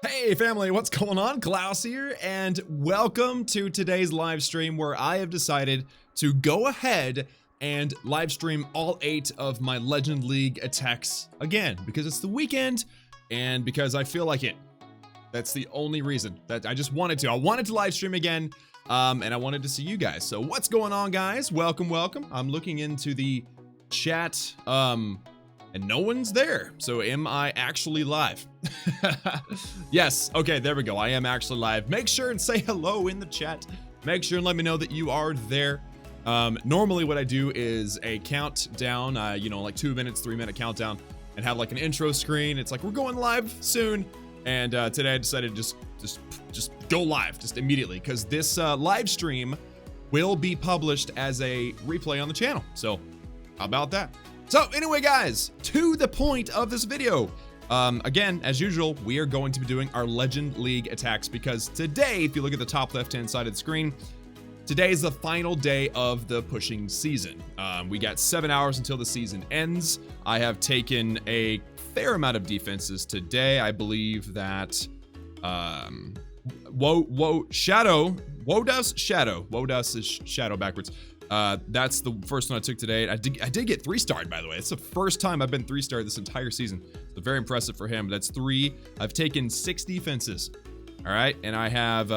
Hey family, what's going on? Klaus here, and welcome to today's live stream where I have decided to go ahead and live stream all 8 of my Legend League attacks again, because it's the weekend and because I feel like it. That's the only reason that I just wanted to. I wanted to live stream again, and I wanted to see you guys. So what's going on, guys? Welcome, welcome. I'm looking into the chat, and no one's there. So am I actually live? Yes, okay, there we go. I am actually live. Make sure and say hello in the chat. Make sure and let me know that you are there. Normally what I do is a countdown, you know, like 2 minutes, 3-minute countdown, and have like an intro screen. It's like, we're going live soon. And today I decided to just go live, just immediately, because this live stream will be published as a replay on the channel. So how about that? So anyway, guys, to the point of this video. Again, as usual, we are going to be doing our Legend League attacks because today, if you look at the top left-hand side of the screen, today is the final day of the pushing season. We got 7 hours until the season ends. I have taken a fair amount of defenses today. I believe that, Wodus is Shadow backwards. That's the first one I took today. I did get 3-starred, by the way. It's the first time I've been 3-starred this entire season. So very impressive for him. That's 3. I've taken 6 defenses. All right, and I have,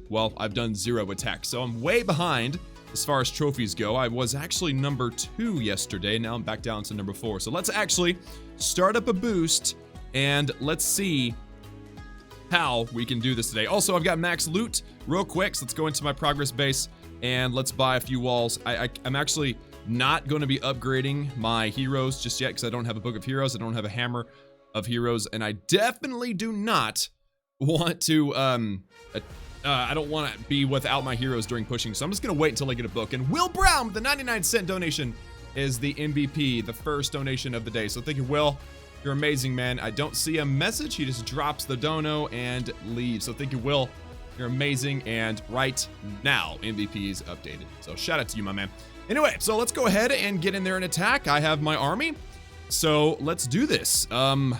well, I've done 0 attacks. So I'm way behind as far as trophies go. I was actually number 2 yesterday. Now I'm back down to number 4. So let's actually start up a boost and let's see how we can do this today. Also, I've got max loot real quick. So let's go into my progress base and let's buy a few walls. I'm actually not going to be upgrading my heroes just yet because I don't have a book of heroes. I don't have a hammer of heroes, and I definitely do not want to, I don't want to be without my heroes during pushing, so I'm just going to wait until I get a book. And Will Brown with the 99-cent donation is the MVP, the first donation of the day. So thank you, Will. You're amazing, man. I don't see a message. He just drops the dono and leaves. So thank you, Will. You're amazing, and right now, MVP is updated. So shout out to you, my man. Anyway, so let's go ahead and get in there and attack. I have my army, so let's do this. Now,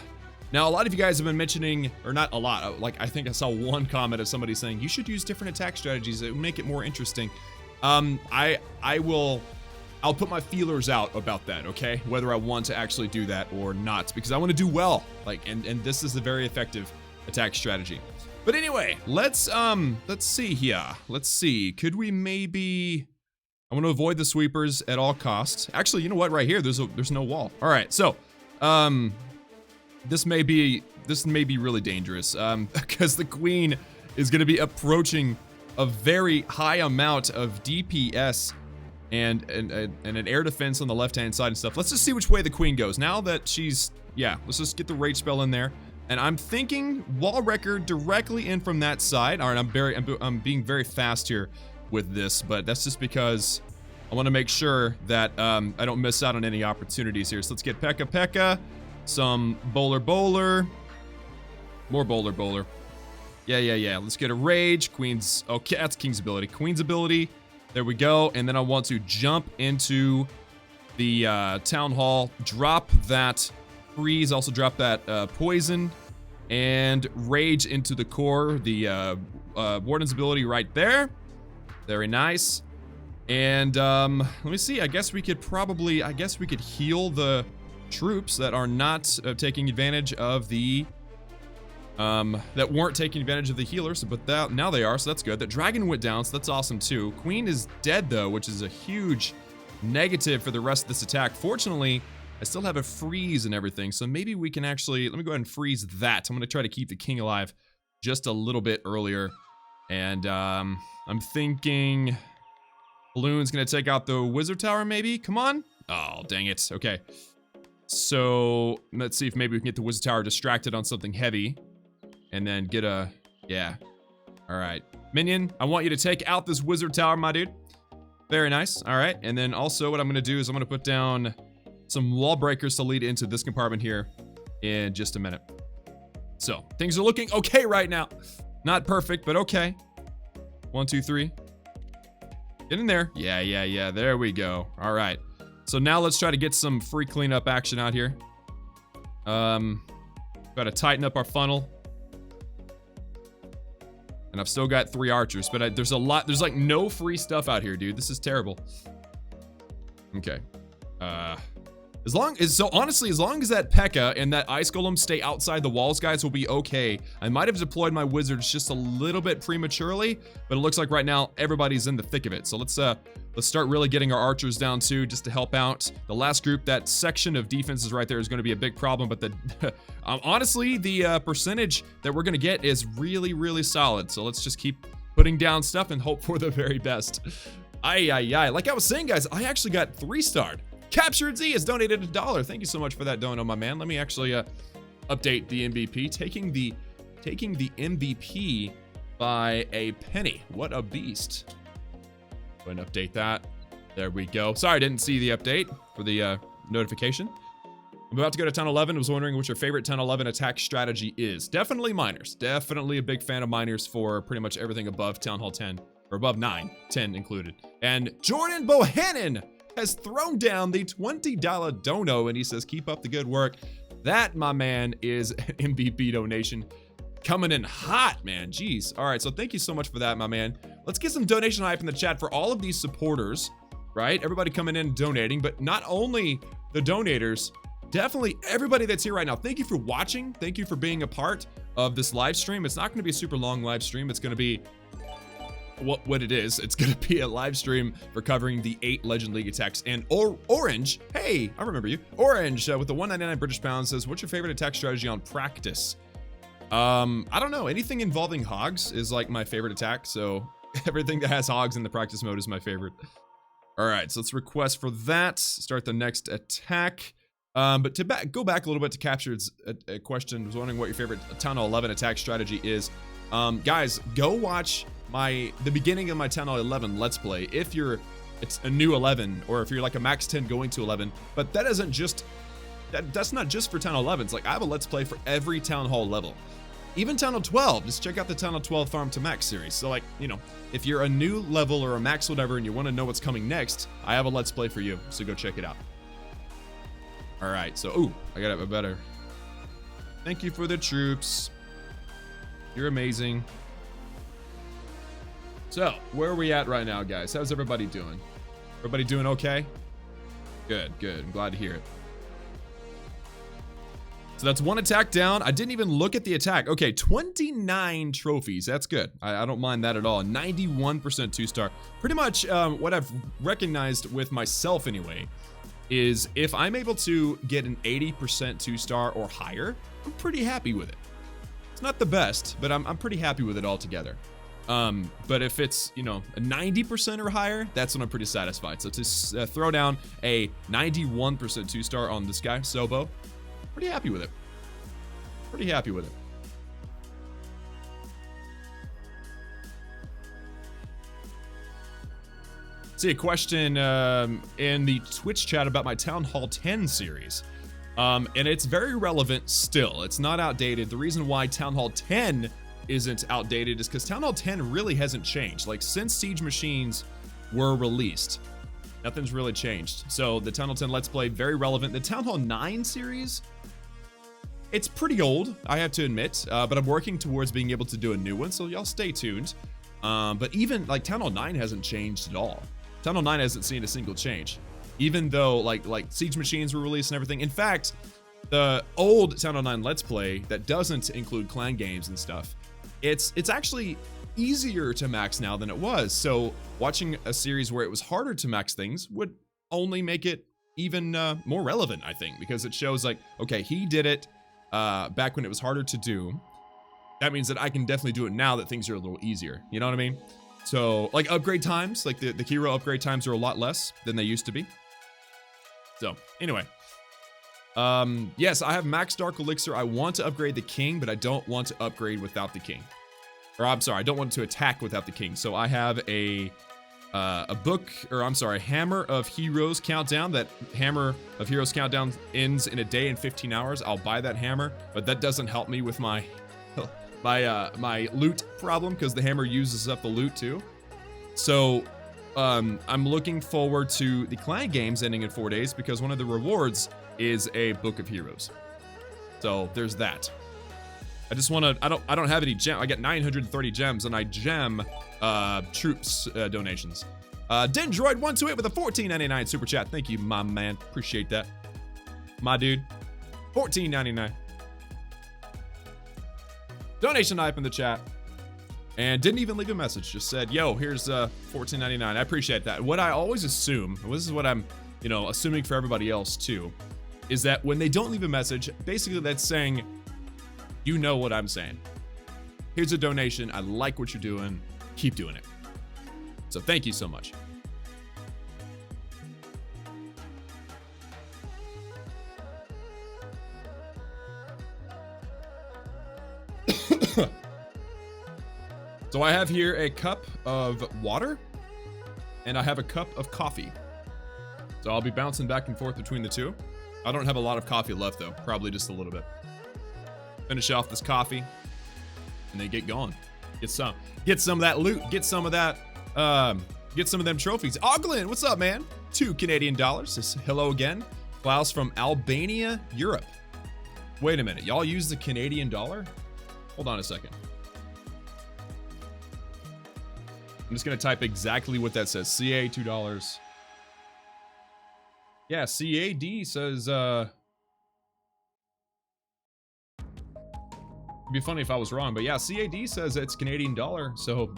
a lot of you guys have been mentioning, or not a lot, like I think I saw one comment of somebody saying, you should use different attack strategies. It would make it more interesting. I'll put my feelers out about that, okay? Whether I want to actually do that or not, because I want to do well. Like, and this is a very effective attack strategy. But anyway, let's see here. Let's see. Could we maybe, I want to avoid the sweepers at all costs. Actually, you know what? Right here, there's no wall. All right, so, this may be really dangerous, because the queen is going to be approaching a very high amount of DPS and an air defense on the left-hand side and stuff. Let's just see which way the queen goes. Now that she's, yeah, let's just get the rage spell in there. And I'm thinking wall record directly in from that side. All right, I'm being very fast here with this, but that's just because I want to make sure that I don't miss out on any opportunities here. So let's get P.E.K.K.A, some Bowler, more Bowler. Yeah. Let's get a rage. Queen's, okay, that's King's ability. Queen's ability. There we go. And then I want to jump into the town hall, drop that freeze, also drop that poison, and rage into the core, the warden's ability right there. Very nice. And let me see, I guess we could heal the troops that are not taking advantage of the that weren't taking advantage of the healers, but now they are, so that's good. That dragon went down, so that's awesome too. Queen is dead though, which is a huge negative for the rest of this attack. Fortunately, I still have a freeze and everything, so maybe we can actually, let me go ahead and freeze that. I'm going to try to keep the king alive just a little bit earlier. And I'm thinking Balloon's going to take out the wizard tower maybe? Come on. Oh, dang it. Okay. So let's see if maybe we can get the wizard tower distracted on something heavy. And then get a, yeah. All right. Minion, I want you to take out this wizard tower, my dude. Very nice. All right. And then also what I'm going to do is I'm going to put down some wall breakers to lead into this compartment here in just a minute. So things are looking okay right now. Not perfect, but okay. 1, 2, 3. Get in there. Yeah. There we go. All right. So now let's try to get some free cleanup action out here. Got to tighten up our funnel. And I've still got 3 archers, but there's like no free stuff out here, dude. This is terrible. Okay. Honestly, as long as that P.E.K.K.A. and that Ice Golem stay outside the walls, guys, will be okay. I might have deployed my wizards just a little bit prematurely, but it looks like right now everybody's in the thick of it. So let's start really getting our archers down too, just to help out the last group. That section of defenses right there is going to be a big problem, but honestly, the percentage that we're going to get is really, really solid. So let's just keep putting down stuff and hope for the very best. Like I was saying, guys, I actually got 3-starred. Captured Z has donated $1. Thank you so much for that dono, my man. Let me actually update the MVP. Taking the MVP by a penny. What a beast. Go ahead and update that. There we go. Sorry, I didn't see the update for the notification. I'm about to go to Town 11. I was wondering what your favorite Town 11 attack strategy is. Definitely miners. Definitely a big fan of miners for pretty much everything above Town Hall 10. Or above 9. 10 included. And Jordan Bohannon has thrown down the $20 dono, and he says, keep up the good work. That, my man, is an MVP donation. Coming in hot, man. Jeez. All right, so thank you so much for that, my man. Let's get some donation hype in the chat for all of these supporters, right? Everybody coming in and donating, but not only the donators, definitely everybody that's here right now. Thank you for watching. Thank you for being a part of this live stream. It's not going to be a super long live stream. It's going to be what it is. It's gonna be a live stream for covering the 8 Legend League attacks. And Orange, hey, I remember you. Orange with the 199 British pounds says, what's your favorite attack strategy on practice? I don't know. Anything involving hogs is like my favorite attack. So everything that has hogs in the practice mode is my favorite. All right, so let's request for that. Start the next attack. But to go back a little bit to Captured's question, I was wondering what your favorite Town Hall 11 attack strategy is. Guys, go watch the beginning of my Town Hall 11 Let's Play if it's a new 11, or if you're like a max 10 going to 11. But that isn't just that's not just for Town Hall 11. It's like I have a Let's Play for every Town Hall level, even Town Hall 12. Just check out the Town Hall 12 Farm to Max series. So like, you know, if you're a new level or a max whatever and you want to know what's coming next, I have a Let's Play for you, so go check it out. All right, so ooh, I got a better. Thank you for the troops. You're amazing. So, where are we at right now, guys? How's everybody doing? Everybody doing okay? Good, good. I'm glad to hear it. So that's 1 attack down. I didn't even look at the attack. Okay, 29 trophies. That's good. I don't mind that at all. 91% 2-star. Pretty much what I've recognized with myself anyway is if I'm able to get an 80% 2-star or higher, I'm pretty happy with it. It's not the best, but I'm pretty happy with it altogether. But if it's, you know, a 90% or higher, that's when I'm pretty satisfied. So to throw down a 91% 2-star on this guy, Sobo, pretty happy with it. Pretty happy with it. See a question in the Twitch chat about my Town Hall 10 series. And it's very relevant still. It's not outdated. The reason why Town Hall 10 isn't outdated is because Town Hall 10 really hasn't changed. Like, since Siege Machines were released, nothing's really changed. So the Town Hall 10 Let's Play, very relevant. The Town Hall 9 series, it's pretty old, I have to admit, but I'm working towards being able to do a new one, so y'all stay tuned. But even, like, Town Hall 9 hasn't changed at all. Town Hall 9 hasn't seen a single change. Even though, like Siege Machines were released and everything. In fact, the old Town Hall 9 Let's Play that doesn't include clan games and stuff, it's actually easier to max now than it was. So watching a series where it was harder to max things would only make it even more relevant, I think, because it shows like, okay, he did it back when it was harder to do. That means that I can definitely do it now that things are a little easier. You know what I mean? So like upgrade times, like the hero upgrade times are a lot less than they used to be. So anyway, yes, I have max Dark Elixir. I want to upgrade the king, but I don't want to upgrade without the king. Or I'm sorry, I don't want to attack without the king. So I have a Hammer of Heroes countdown. That Hammer of Heroes countdown ends in a day and 15 hours. I'll buy that hammer, but that doesn't help me with my my loot problem, because the hammer uses up the loot too. So I'm looking forward to the clan games ending in 4 days, because one of the rewards is a Book of Heroes. So there's that. I just want to, I don't have any gem. I got 930 gems and I gem troops donations. Dendroid128 with a $14.99 super chat. Thank you, my man. Appreciate that. My dude. $14.99. Donation hype in the chat. And didn't even leave a message. Just said, yo, here's $14.99. I appreciate that. What I always assume, and this is what I'm, you know, assuming for everybody else too, is that when they don't leave a message, basically that's saying, you know what I'm saying. Here's a donation. I like what you're doing. Keep doing it. So thank you so much. So I have here a cup of water and I have a cup of coffee. So I'll be bouncing back and forth between the two. I don't have a lot of coffee left though, probably just a little bit. Finish off this coffee and then get going. Get some of that loot, get some of that, get some of them trophies. Oglin, what's up, man? $2 Canadian. Says hello again. Klaus from Albania, Europe. Wait a minute, y'all use the Canadian dollar? Hold on a second. I'm just gonna type exactly what that says. CA, $2. Yeah, CAD says, it'd be funny if I was wrong, but yeah, CAD says it's Canadian dollar. So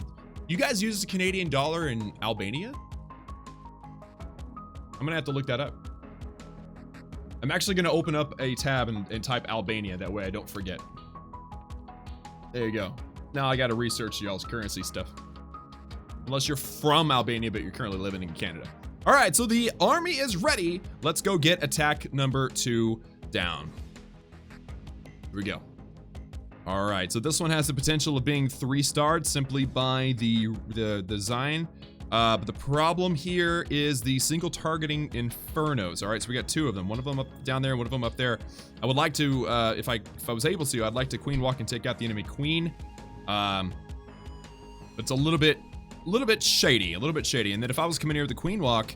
you guys use the Canadian dollar in Albania? I'm gonna have to look that up. I'm actually gonna open up a tab and type Albania. That way I don't forget. There you go. Now I gotta research y'all's currency stuff. Unless you're from Albania, but you're currently living in Canada. All right, so the army is ready. Let's go get attack number 2 down. Here we go. All right, so this one has the potential of being 3-starred simply by the design. But the problem here is the single targeting infernos. All right, so we got 2 of them. One of them up down there, one of them up there. I would like to, if I was able to, I'd like to queen walk and take out the enemy queen. But it's a little bit shady, And then if I was coming here with the queen walk,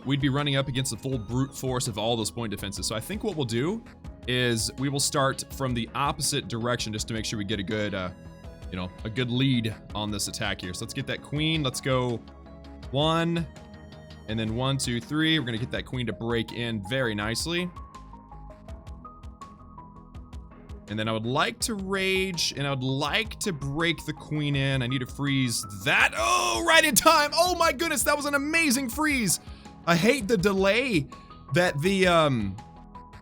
we'd be running up against the full brute force of all those point defenses. So I think what we'll do is we will start from the opposite direction just to make sure we get a good, you know, a good lead on this attack here. So let's get that queen. Let's go 1, and then 1, 2, 3. We're gonna get that queen to break in very nicely. And then I would like to rage, and I would like to break the queen in. I need to freeze that. Oh, right in time. Oh my goodness, that was an amazing freeze. I hate the delay that the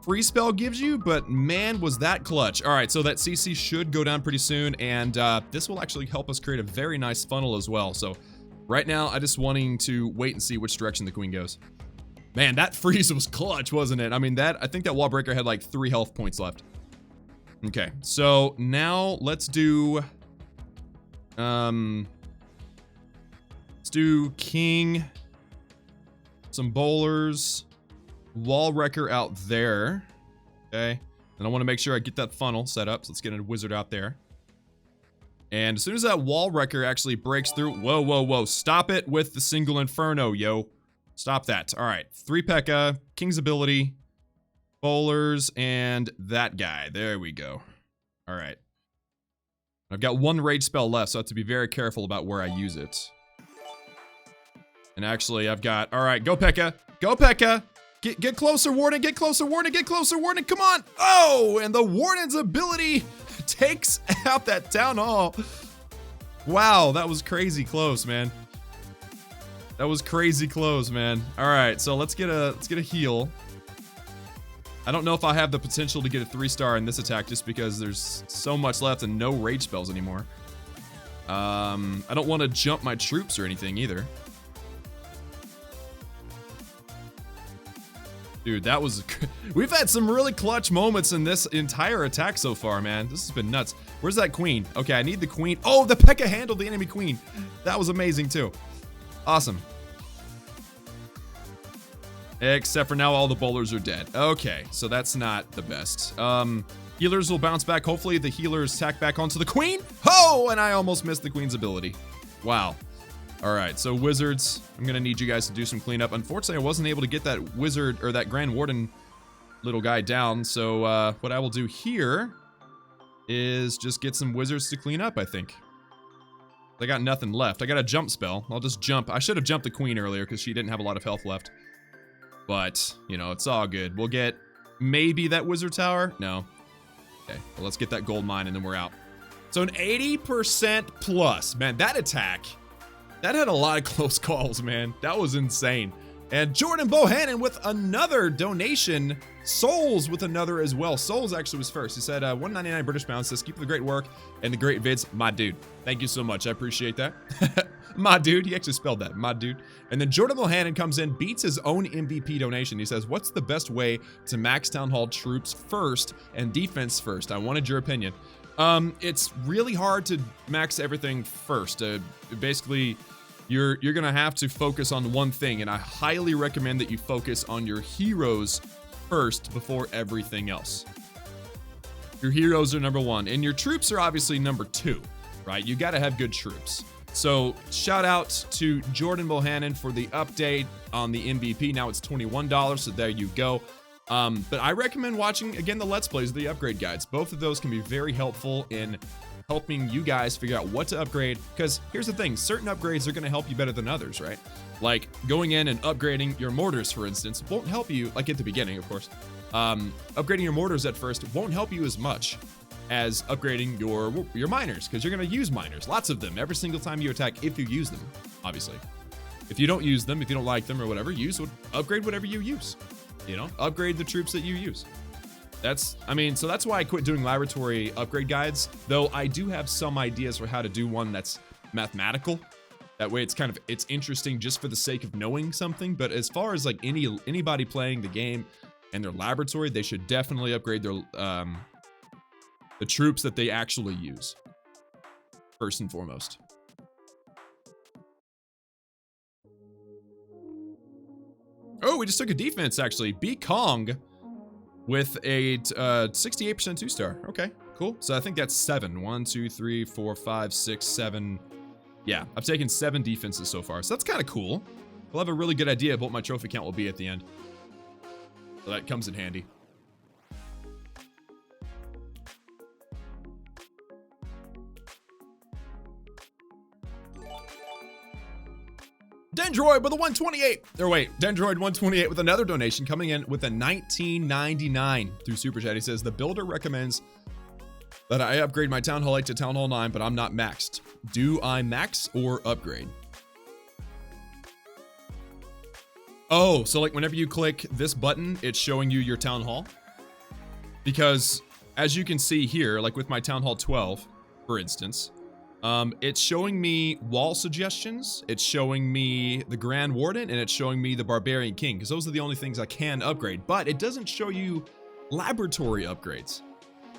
freeze spell gives you, but man, was that clutch. All right, so that CC should go down pretty soon, and this will actually help us create a very nice funnel as well. So right now, I just wanting to wait and see which direction the queen goes. Man, that freeze was clutch, wasn't it? I mean, I think that wall breaker had like 3 health points left. Okay, so now let's do king, some bowlers, wall wrecker out there. Okay, and I want to make sure I get that funnel set up. So let's get a wizard out there. And as soon as that wall wrecker actually breaks through, whoa, stop it with the single inferno, yo. Stop that. All right, 3 P.E.K.K.A, king's ability, bowlers, and that guy. There we go. All right. I've got 1 rage spell left, so I have to be very careful about where I use it. And actually, I've got... All right, go P.E.K.K.A. Go P.E.K.K.A. Get closer, Warden. Get closer, Warden. Get closer, Warden. Come on. Oh, and the Warden's ability takes out that town hall. Wow, that was crazy close, man. That was crazy close, man. All right, so let's get a heal. I don't know if I have the potential to get a 3-star in this attack just because there's so much left and no rage spells anymore. I don't want to jump my troops or anything either. Dude, that was... We've had some really clutch moments in this entire attack so far, man. This has been nuts. Where's that queen? Okay, I need the queen. Oh, the P.E.K.K.A handled the enemy queen. That was amazing too. Awesome. Except for now all the bowlers are dead. Okay, so that's not the best. Healers will bounce back. Hopefully the healers tack back onto the queen. Oh, and I almost missed the queen's ability. Wow. All right, so wizards, I'm gonna need you guys to do some cleanup. Unfortunately, I wasn't able to get that wizard or that Grand Warden little guy down. So what I will do here is just get some wizards to clean up, I think. I got nothing left. I got a jump spell. I'll just jump. I should have jumped the queen earlier because she didn't have a lot of health left. But, you know, it's all good. We'll get maybe that wizard tower. No. Okay, well, let's get that gold mine and then we're out. So an 80% plus. Man, that attack, that had a lot of close calls, man. That was insane. And Jordan Bohannon with another donation. Souls with another as well. Souls actually was first. He said 199 British pounds. Says keep up the great work and the great vids. My dude. Thank you so much. I appreciate that. My dude. He actually spelled that. My dude. And then Jordan Bohannon comes in, beats his own MVP donation. He says, what's the best way to max Town Hall troops first and defense first? I wanted your opinion. It's really hard to max everything first. Basically, you're gonna have to focus on one thing, and I highly recommend that you focus on your heroes first before everything else. Your heroes are number one, and your troops are obviously number two, right? You gotta have good troops. So shout out to Jordan Bohannon for the update on the MVP. Now it's $21, so there you go. But I recommend watching, again, the Let's Plays, the upgrade guides. Both of those can be very helpful in helping you guys figure out what to upgrade. Because here's the thing, certain upgrades are going to help you better than others, right? Like going in and upgrading your mortars, for instance, won't help you, like at the beginning, of course. Upgrading your mortars at first won't help you as much as upgrading your miners, because you're going to use miners, lots of them, every single time you attack, if you use them, obviously. If you don't use them, if you don't like them or whatever, upgrade whatever you use. You know, upgrade the troops that you use. So that's why I quit doing laboratory upgrade guides, though I do have some ideas for how to do one that's mathematical. That way it's interesting just for the sake of knowing something. But as far as like anybody playing the game and their laboratory, they should definitely upgrade their the troops that they actually use first and foremost. Oh, we just took a defense, actually. B Kong with a 68% 2-star. Okay, cool. So I think that's 7. 1, 2, 3, 4, 5, 6, 7. Yeah, I've taken 7 defenses so far. So that's kind of cool. I'll have a really good idea of what my trophy count will be at the end. So that comes in handy. Dendroid with a 128. Or wait, Dendroid 128 with another donation coming in with a 19.99 through Super Chat. He says, the builder recommends that I upgrade my Town Hall 8 to Town Hall 9, but I'm not maxed. Do I max or upgrade? Oh, so like whenever you click this button, it's showing you your Town Hall. Because as you can see here, like with my Town Hall 12, for instance, it's showing me wall suggestions, it's showing me the Grand Warden, and it's showing me the Barbarian King, because those are the only things I can upgrade, but it doesn't show you laboratory upgrades,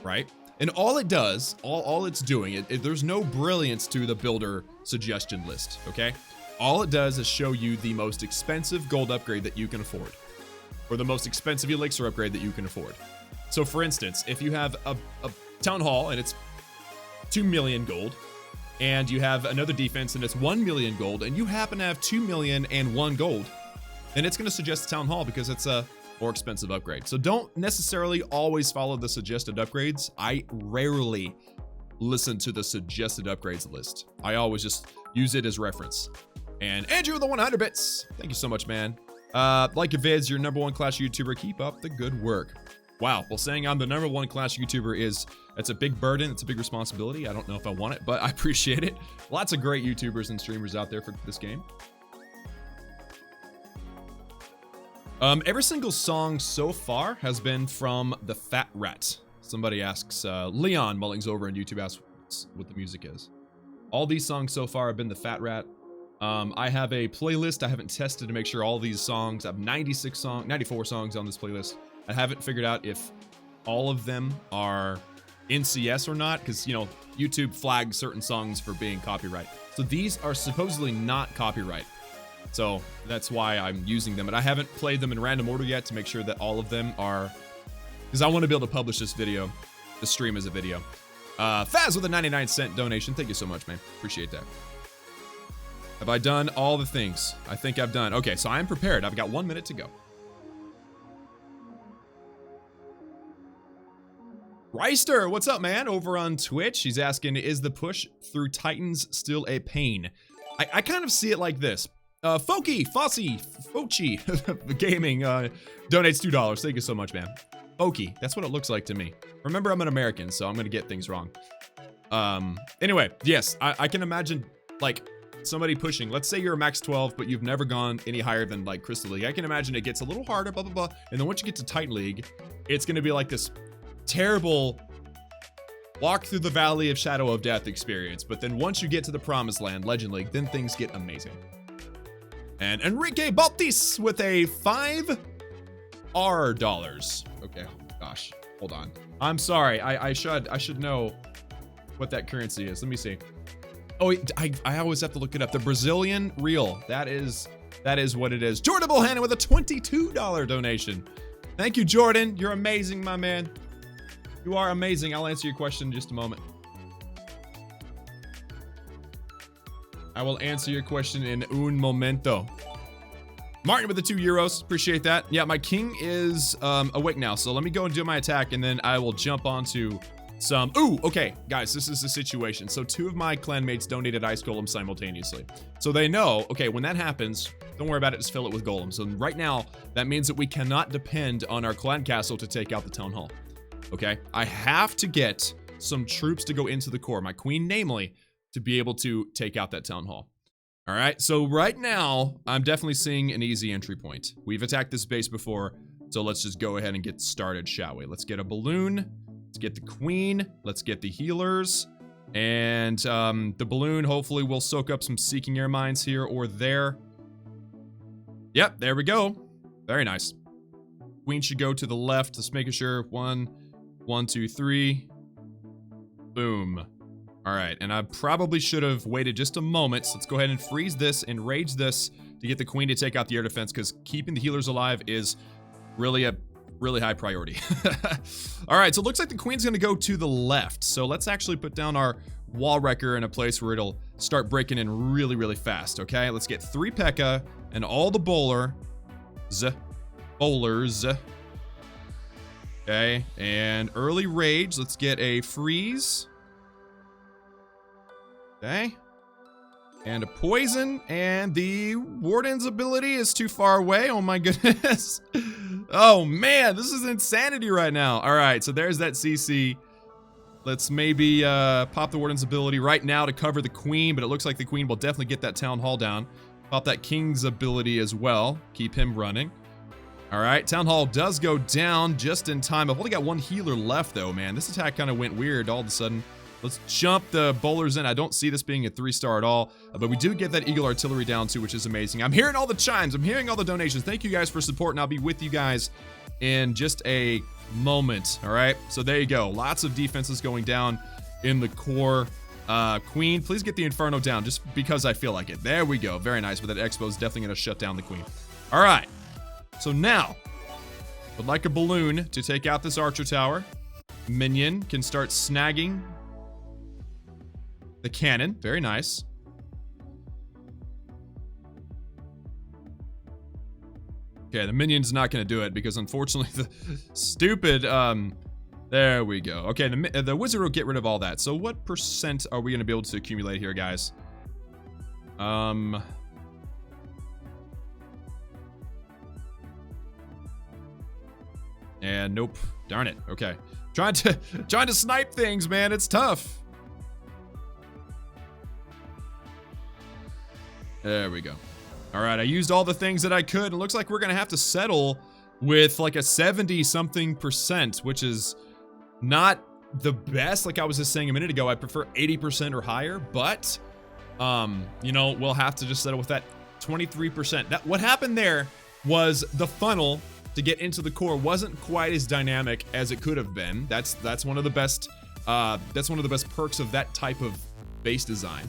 right? And all it does, all it's doing, there's no brilliance to the builder suggestion list, okay? All it does is show you the most expensive gold upgrade that you can afford, or the most expensive elixir upgrade that you can afford. So for instance, if you have a Town Hall and it's 2 million gold, and you have another defense and it's 1 million gold, and you happen to have 2 million and 1 gold, then it's going to suggest Town Hall because it's a more expensive upgrade. So don't necessarily always follow the suggested upgrades. I rarely listen to the suggested upgrades list. I always just use it as reference. And Andrew with the 100 bits. Thank you so much, man. Like your vids, you're #1 Clash YouTuber. Keep up the good work. Wow, well, saying I'm the #1 Clash YouTuber that's a big burden. It's a big responsibility. I don't know if I want it, but I appreciate it. Lots of great YouTubers and streamers out there for this game. Every single song so far has been from the Fat Rat. Somebody asks, Leon Mullings over on YouTube asks what the music is. All these songs so far have been the Fat Rat. I have a playlist I haven't tested to make sure all these songs, I have 94 songs on this playlist. I haven't figured out if all of them are NCS or not, because, you know, YouTube flags certain songs for being copyright. So these are supposedly not copyright. So that's why I'm using them. But I haven't played them in random order yet to make sure that all of them are, because I want to be able to publish this stream as a video. Faz with a 99-cent donation. Thank you so much, man. Appreciate that. Have I done all the things? I think I've done. Okay, so I'm prepared. I've got 1 minute to go. Reister, what's up, man? Over on Twitch, he's asking, is the push through Titans still a pain? I kind of see it like this. Fochi Gaming donates $2. Thank you so much, man. Fochi, that's what it looks like to me. Remember, I'm an American, so I'm gonna get things wrong. Anyway, yes, I can imagine, like, somebody pushing. Let's say you're a max 12, but you've never gone any higher than, like, Crystal League. I can imagine it gets a little harder, blah, blah, blah. And then once you get to Titan League, it's gonna be like this terrible walk through the valley of shadow of death experience. But then once you get to the promised land, Legend League, then things get amazing. And Enrique Baltis with a $5 dollars. Okay, gosh, hold on. I'm sorry, I should know what that currency is. Let me see. Oh, I always have to look it up. The Brazilian real. That is what it is. Jordan Bohannon with a $22 donation. Thank you, Jordan. You're amazing, my man. You are amazing. I'll answer your question in just a moment. I will answer your question in un momento. Martin with the €2. Appreciate that. Yeah, my king is awake now, so let me go and do my attack, and then I will jump onto some... Ooh, okay, guys, this is the situation. So 2 of my clanmates donated ice golems simultaneously. So they know, okay, when that happens, don't worry about it, just fill it with golems. So right now, that means that we cannot depend on our clan castle to take out the town hall. Okay, I have to get some troops to go into the core, my queen namely, to be able to take out that town hall. All right, so right now, I'm definitely seeing an easy entry point. We've attacked this base before, so let's just go ahead and get started, shall we? Let's get a balloon, let's get the queen, let's get the healers, and the balloon hopefully will soak up some seeking air mines here or there. Yep, there we go. Very nice. Queen should go to the left, just making sure. 1, 2, 3. Boom. All right, and I probably should have waited just a moment. So let's go ahead and freeze this and rage this to get the queen to take out the air defense, because keeping the healers alive is really a really high priority. All right, so it looks like the queen's gonna go to the left. So let's actually put down our wall wrecker in a place where it'll start breaking in really, really fast, okay? Let's get 3 P.E.K.K.A. and all the bowlers. Okay, and early rage. Let's get a freeze. Okay. And a poison, and the warden's ability is too far away. Oh my goodness. Oh man, this is insanity right now. All right, so there's that CC. Let's maybe pop the warden's ability right now to cover the queen, but it looks like the queen will definitely get that town hall down. Pop that king's ability as well. Keep him running. All right, town hall does go down just in time. I've only got 1 healer left though, man. This attack kind of went weird all of a sudden. Let's jump the bowlers in. I don't see this being a 3-star at all, but we do get that Eagle Artillery down too, which is amazing. I'm hearing all the chimes. I'm hearing all the donations. Thank you guys for support, and I'll be with you guys in just a moment. All right, so there you go. Lots of defenses going down in the core. Queen, please get the Inferno down just because I feel like it. There we go. Very nice. But that Expo is definitely going to shut down the queen. All right, so now would like a balloon to take out this archer tower. Minion can start snagging the cannon. Very nice. Okay, the minion's not going to do it because unfortunately the stupid, there we go. Okay, the wizard will get rid of all that. So what percent are we going to be able to accumulate here, guys? And nope. Darn it. Okay. Trying to snipe things, man. It's tough. There we go. All right, I used all the things that I could. It looks like we're gonna have to settle with like a 70-something%, which is not the best. Like I was just saying a minute ago, I prefer 80% or higher, but you know, we'll have to just settle with that 23%. That what happened there was the funnel to get into the core wasn't quite as dynamic as it could have been. That's one of the best perks of that type of base design.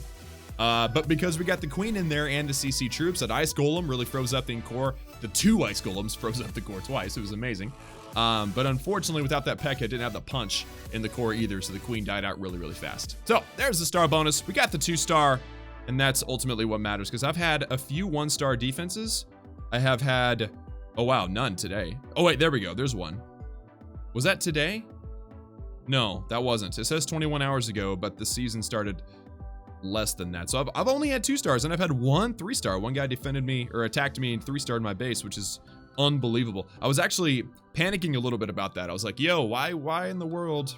But because we got the queen in there and the CC troops, that ice golem really froze up the core. The 2 ice golems froze up the core twice. It was amazing. But unfortunately, without that P.E.K.K.A, it didn't have the punch in the core either, so the queen died out really, really fast. So there's the star bonus. We got the 2-star, and that's ultimately what matters, because I've had a few 1-star defenses. I have had, oh wow, none today. Oh wait, there we go. There's one. Was that today? No, that wasn't. It says 21 hours ago, but the season started less than that. So I've only had 2 stars, and I've had 1 3-star. One guy defended me or attacked me and 3-starred my base, which is unbelievable. I was actually panicking a little bit about that. I was like, yo, why in the world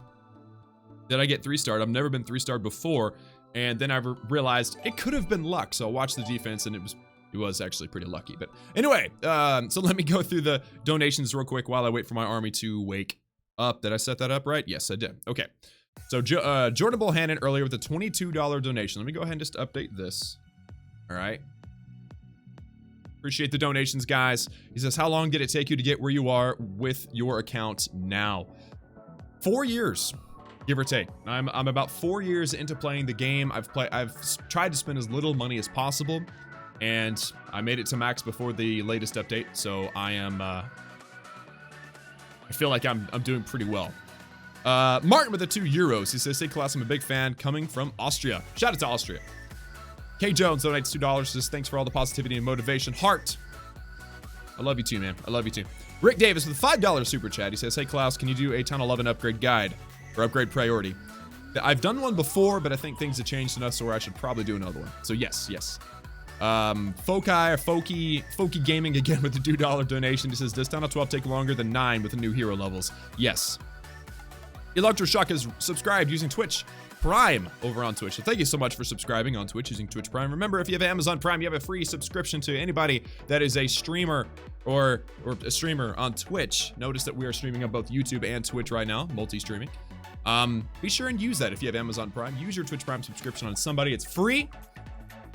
did I get 3-starred? I've never been 3-starred before. And then I realized it could have been luck. So I watched the defense, and it was actually pretty lucky. But anyway, so let me go through the donations real quick while I wait for my army to wake up. Did I set that up right? Yes, I did. Okay. So Jordan Bohannon earlier with a $22 donation. Let me go ahead and just update this. All right. Appreciate the donations, guys. He says, how long did it take you to get where you are with your account now? 4 years, give or take. I'm about 4 years into playing the game. I've tried to spend as little money as possible, and I made it to max before the latest update. So I am, I feel like I'm doing pretty well. Martin with the €2. He says, hey, Klaus, I'm a big fan coming from Austria. Shout out to Austria. K Jones donates $2. Says, thanks for all the positivity and motivation. Heart. I love you too, man. I love you too. Rick Davis with a $5 super chat. He says, hey, Klaus, can you do a Town 11 upgrade guide or upgrade priority? I've done one before, but I think things have changed enough, so I should probably do another one. So yes. Foki Gaming again with the $2 donation. He says, does Town 12 take longer than 9 with the new hero levels? Yes. Electroshock has subscribed using Twitch Prime over on Twitch. So thank you so much for subscribing on Twitch using Twitch Prime. Remember, if you have Amazon Prime, you have a free subscription to anybody that is a streamer or a streamer on Twitch. Notice that we are streaming on both YouTube and Twitch right now, multi-streaming. Be sure and use that if you have Amazon Prime. Use your Twitch Prime subscription on somebody. It's free,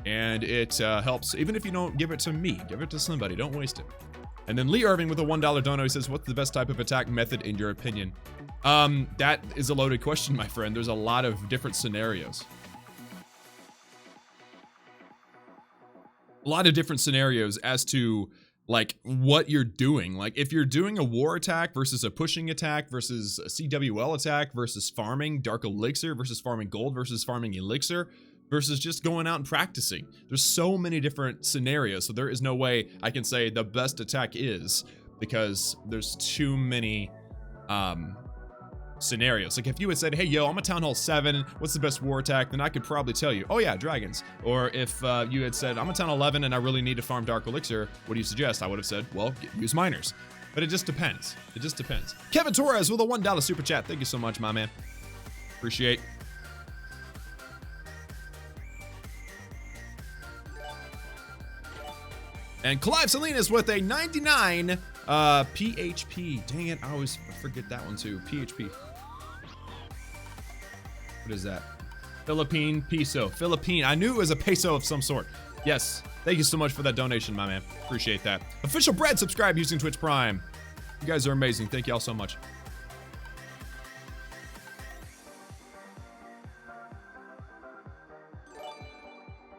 and it helps. Even if you don't give it to me, give it to somebody. Don't waste it. And then Lee Irving with a $1 dono. He says, what's the best type of attack method in your opinion? That is a loaded question, my friend. There's a lot of different scenarios. A lot of different scenarios as to, like, what you're doing. Like, if you're doing a war attack versus a pushing attack versus a CWL attack versus farming Dark Elixir versus farming gold versus farming Elixir versus just going out and practicing. There's so many different scenarios, so there is no way I can say the best attack is, because there's too many scenarios. Like if you had said, hey, yo, I'm a Town Hall 7, what's the best war attack? Then I could probably tell you, oh yeah, dragons. Or if you had said, I'm a Town 11 and I really need to farm Dark Elixir, what do you suggest? I would have said, well, use miners. But it just depends. It just depends. Kevin Torres with a $1 super chat. Thank you so much, my man. Appreciate. And Clive Salinas with a 99 PHP. Dang it, I always forget that one too. PHP. What is that? Philippine peso. Philippine. I knew it was a peso of some sort. Yes. Thank you so much for that donation, my man. Appreciate that. Official Bread subscribe using Twitch Prime. You guys are amazing. Thank you all so much.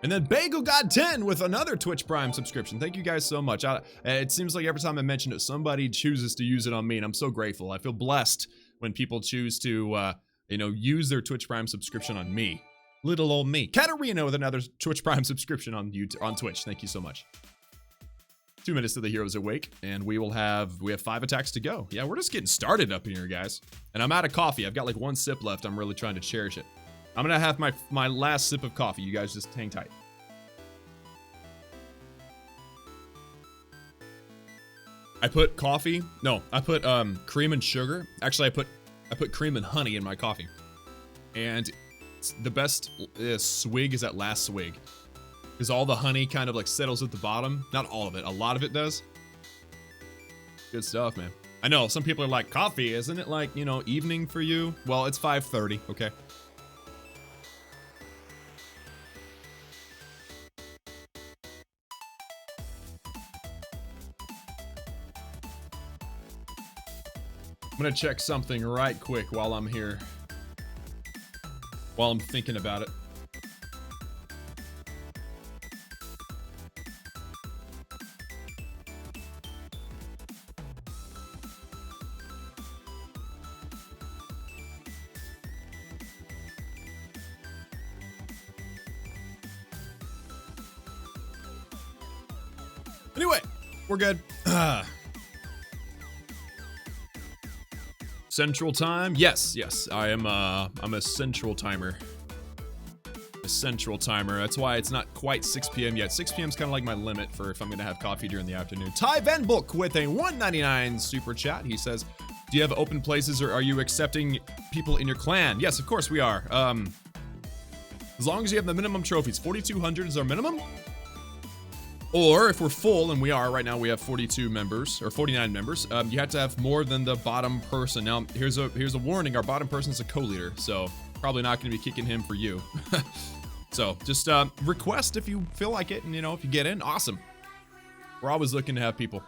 And then Bagel God 10 with another Twitch Prime subscription. Thank you guys so much. It seems like every time I mention it, somebody chooses to use it on me, and I'm so grateful. I feel blessed when people choose to, use their Twitch Prime subscription on me. Little old me. Katarina with another Twitch Prime subscription on YouTube, on Twitch. Thank you so much. 2 minutes to the heroes awake, and we have 5 attacks to go. Yeah, we're just getting started up in here, guys. And I'm out of coffee. I've got like 1 sip left. I'm really trying to cherish it. I'm gonna have my last sip of coffee. You guys just hang tight. I put coffee. No, I put cream and sugar. Actually, I put cream and honey in my coffee. And the best swig is that last swig, because all the honey kind of like settles at the bottom. Not all of it. A lot of it does. Good stuff, man. I know some people are like, coffee, isn't it like, evening for you? Well, it's 5:30. Okay. I'm gonna check something right quick while I'm here. While I'm thinking about it. Anyway, we're good. Central time? Yes, I am, I'm a central timer. A central timer. That's why it's not quite 6 p.m. yet. 6 p.m. is kind of like my limit for if I'm going to have coffee during the afternoon. Ty Van Book with a $1.99 super chat. He says, do you have open places or are you accepting people in your clan? Yes, of course we are. As long as you have the minimum trophies. 4,200 is our minimum. Or if we're full, and we are right now, we have 42 members or 49 members. You have to have more than the bottom person. Now, here's a warning. Our bottom person is a co-leader, so probably not going to be kicking him for you. So just request if you feel like it, and if you get in, awesome. We're always looking to have people.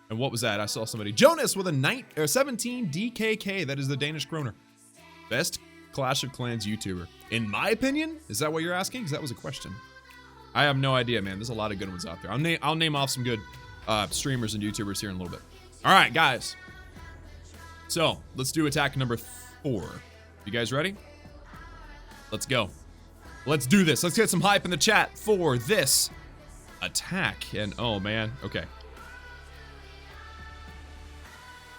And what was that? I saw somebody. Jonas with a 17 DKK. That is the Danish kroner. Best Clash of Clans YouTuber. In my opinion? Is that what you're asking? Because that was a question. I have no idea, man. There's a lot of good ones out there. I'll name off some good streamers and YouTubers here in a little bit. All right, guys. So let's do attack number 4. You guys ready? Let's go. Let's do this. Let's get some hype in the chat for this attack. And oh man, okay.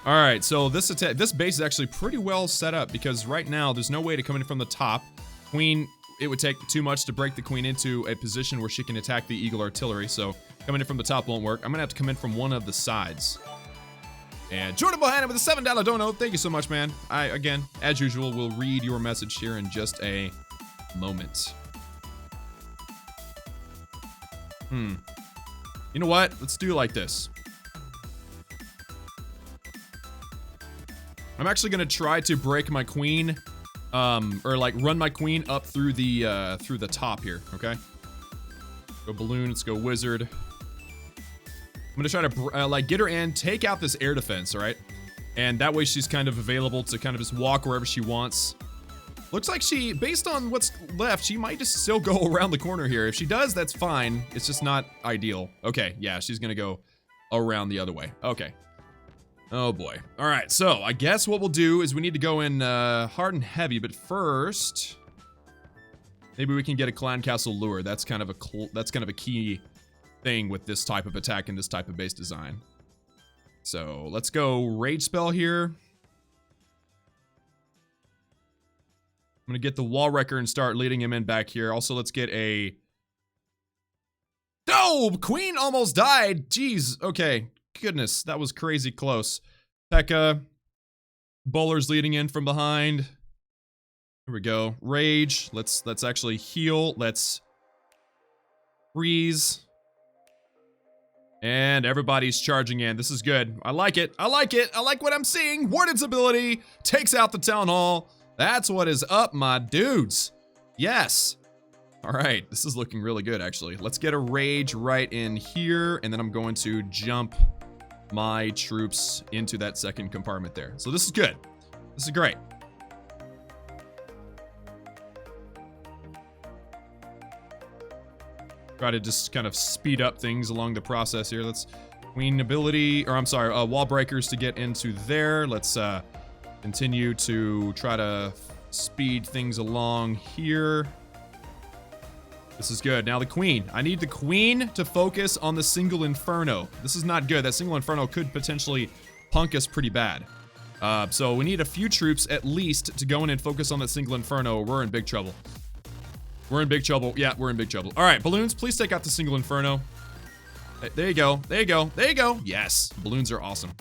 All right, so this base is actually pretty well set up because right now there's no way to come in from the top. Queen. It would take too much to break the queen into a position where she can attack the eagle artillery, so coming in from the top won't work. I'm gonna have to come in from one of the sides. And Jordan Bohannon with a $7 dono. Thank you so much, man. I, again, as usual, will read your message here in just a moment. You know what? Let's do it like this. I'm actually gonna try to break my queen. Or like run my queen up through the top here, okay? Go balloon, let's go wizard. I'm gonna try to like get her in, take out this air defense, all right? And that way she's kind of available to kind of just walk wherever she wants. Looks like she, based on what's left, she might just still go around the corner here. If she does, that's fine. It's just not ideal. Okay, yeah, she's gonna go around the other way. Okay. Oh boy. All right, so I guess what we'll do is we need to go in hard and heavy, but first, maybe we can get a clan castle lure. That's kind of a key thing with this type of attack and this type of base design. So let's go rage spell here. I'm gonna get the wall wrecker and start leading him in back here. Also, let's get a. Oh, queen almost died. Jeez. Okay. Goodness, that was crazy close. Pekka. Bowler's leading in from behind. Here we go. Rage. Let's actually heal. Let's freeze. And everybody's charging in. This is good. I like it. I like it. I like what I'm seeing. Warden's ability takes out the town hall. That's what is up, my dudes. Yes. All right. This is looking really good, actually. Let's get a rage right in here. And then I'm going to jump my troops into that second compartment there. So this is good. This is great. Try to just kind of speed up things along the process here. Let's queen ability, or I'm sorry, wall breakers to get into there. Let's continue to try to speed things along here. This is good. Now the queen. I need the queen to focus on the single inferno. This is not good. That single inferno could potentially punk us pretty bad. So we need a few troops at least to go in and focus on that single inferno. We're in big trouble. We're in big trouble. Yeah, we're in big trouble. All right, balloons, please take out the single inferno. There you go. There you go. There you go. Yes, balloons are awesome.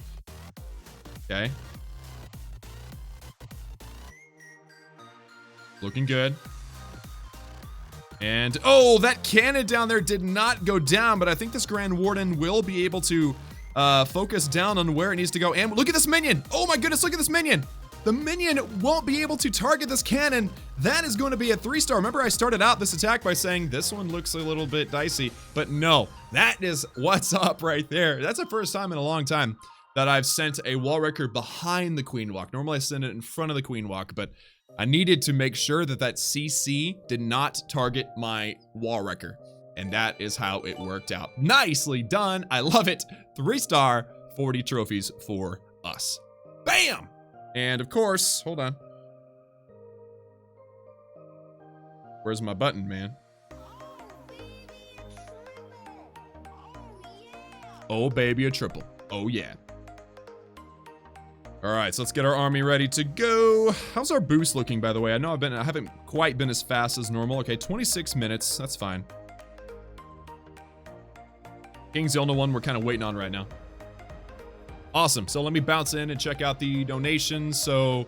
Okay. Looking good. And, oh, that cannon down there did not go down, but I think this Grand Warden will be able to focus down on where it needs to go. And look at this minion. Oh my goodness, look at this minion. The minion won't be able to target this cannon. That is going to be a 3-star. Remember, I started out this attack by saying this one looks a little bit dicey, but no, that is what's up right there. That's the first time in a long time that I've sent a wall wrecker behind the queen walk. Normally I send it in front of the queen walk, but I needed to make sure that that CC did not target my wall wrecker. And that is how it worked out. Nicely done. I love it. 3-star, 40 trophies for us. Bam! And of course, hold on. Where's my button, man? Oh, baby, a triple. Oh, yeah. All right, so let's get our army ready to go. How's our boost looking, by the way? I know I haven't quite been as fast as normal. Okay, 26 minutes. That's fine. King's the only one we're kind of waiting on right now. Awesome. So let me bounce in and check out the donations. So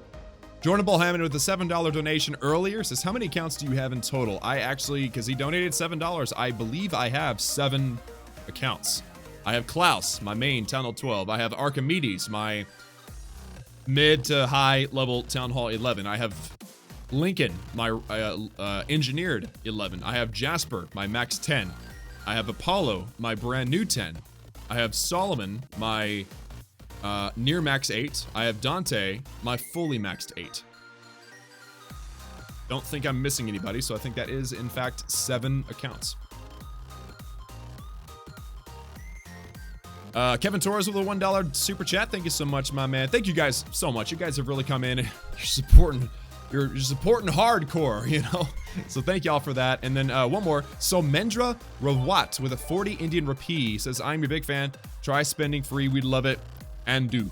Jordan Bullhammond with a $7 donation earlier says, how many accounts do you have in total? I actually, because he donated $7, I believe I have 7 accounts. I have Klaus, my main Town Hall 12. I have Archimedes, my mid to high level Town Hall 11. I have Lincoln, my engineered 11. I have Jasper, my max 10. I have Apollo, my brand new 10. I have Solomon, my near max 8. I have Dante, my fully maxed 8. Don't think I'm missing anybody, so I think that is in fact 7 accounts. Kevin Torres with a $1 super chat. Thank you so much, my man. Thank you guys so much. You guys have really come in. You're supporting hardcore, you know? So thank y'all for that. And then one more. Somendra Rawat with a 40 Indian rupee says, I'm your big fan. Try spending free. We'd love it. And do.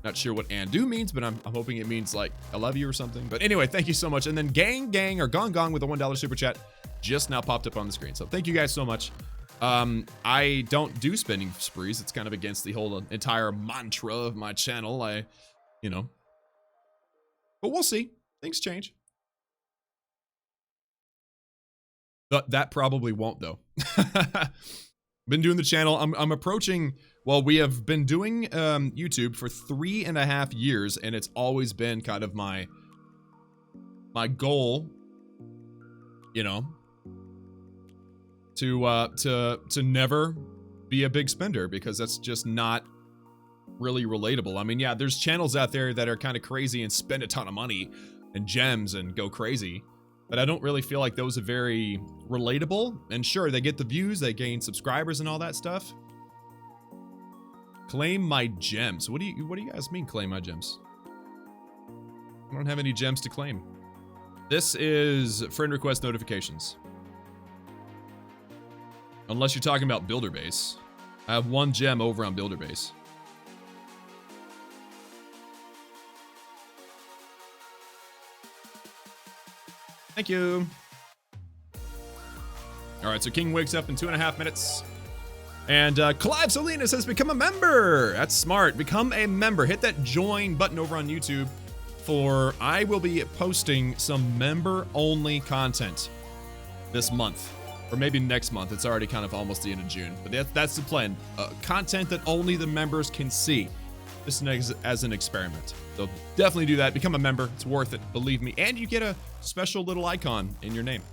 Not sure what and do means, but I'm hoping it means like I love you or something. But anyway, thank you so much. And then Gang or Gong with a $1 super chat just now popped up on the screen. So thank you guys so much. I don't do spending sprees. It's kind of against the whole entire mantra of my channel. You know, but we'll see. Things change. But that probably won't though. Been doing the channel. I'm approaching, well, we have been doing YouTube for 3.5 years, and it's always been kind of my goal, you know, to never be a big spender, because that's just not really relatable. I mean, yeah, there's channels out there that are kind of crazy and spend a ton of money and gems and go crazy, but I don't really feel like those are very relatable. And sure, they get the views, they gain subscribers and all that stuff. Claim my gems. What do you guys mean, claim my gems? I don't have any gems to claim. This is friend request notifications. Unless you're talking about Builder Base. I have 1 gem over on Builder Base. Thank you. All right, so King wakes up in 2.5 minutes. And Clive Salinas says, become a member. That's smart. Become a member. Hit that join button over on YouTube I will be posting some member-only content this month. Or maybe next month. It's already kind of almost the end of June. But that's the plan. Content that only the members can see. Just as an experiment. So definitely do that. Become a member. It's worth it. Believe me. And you get a special little icon in your name.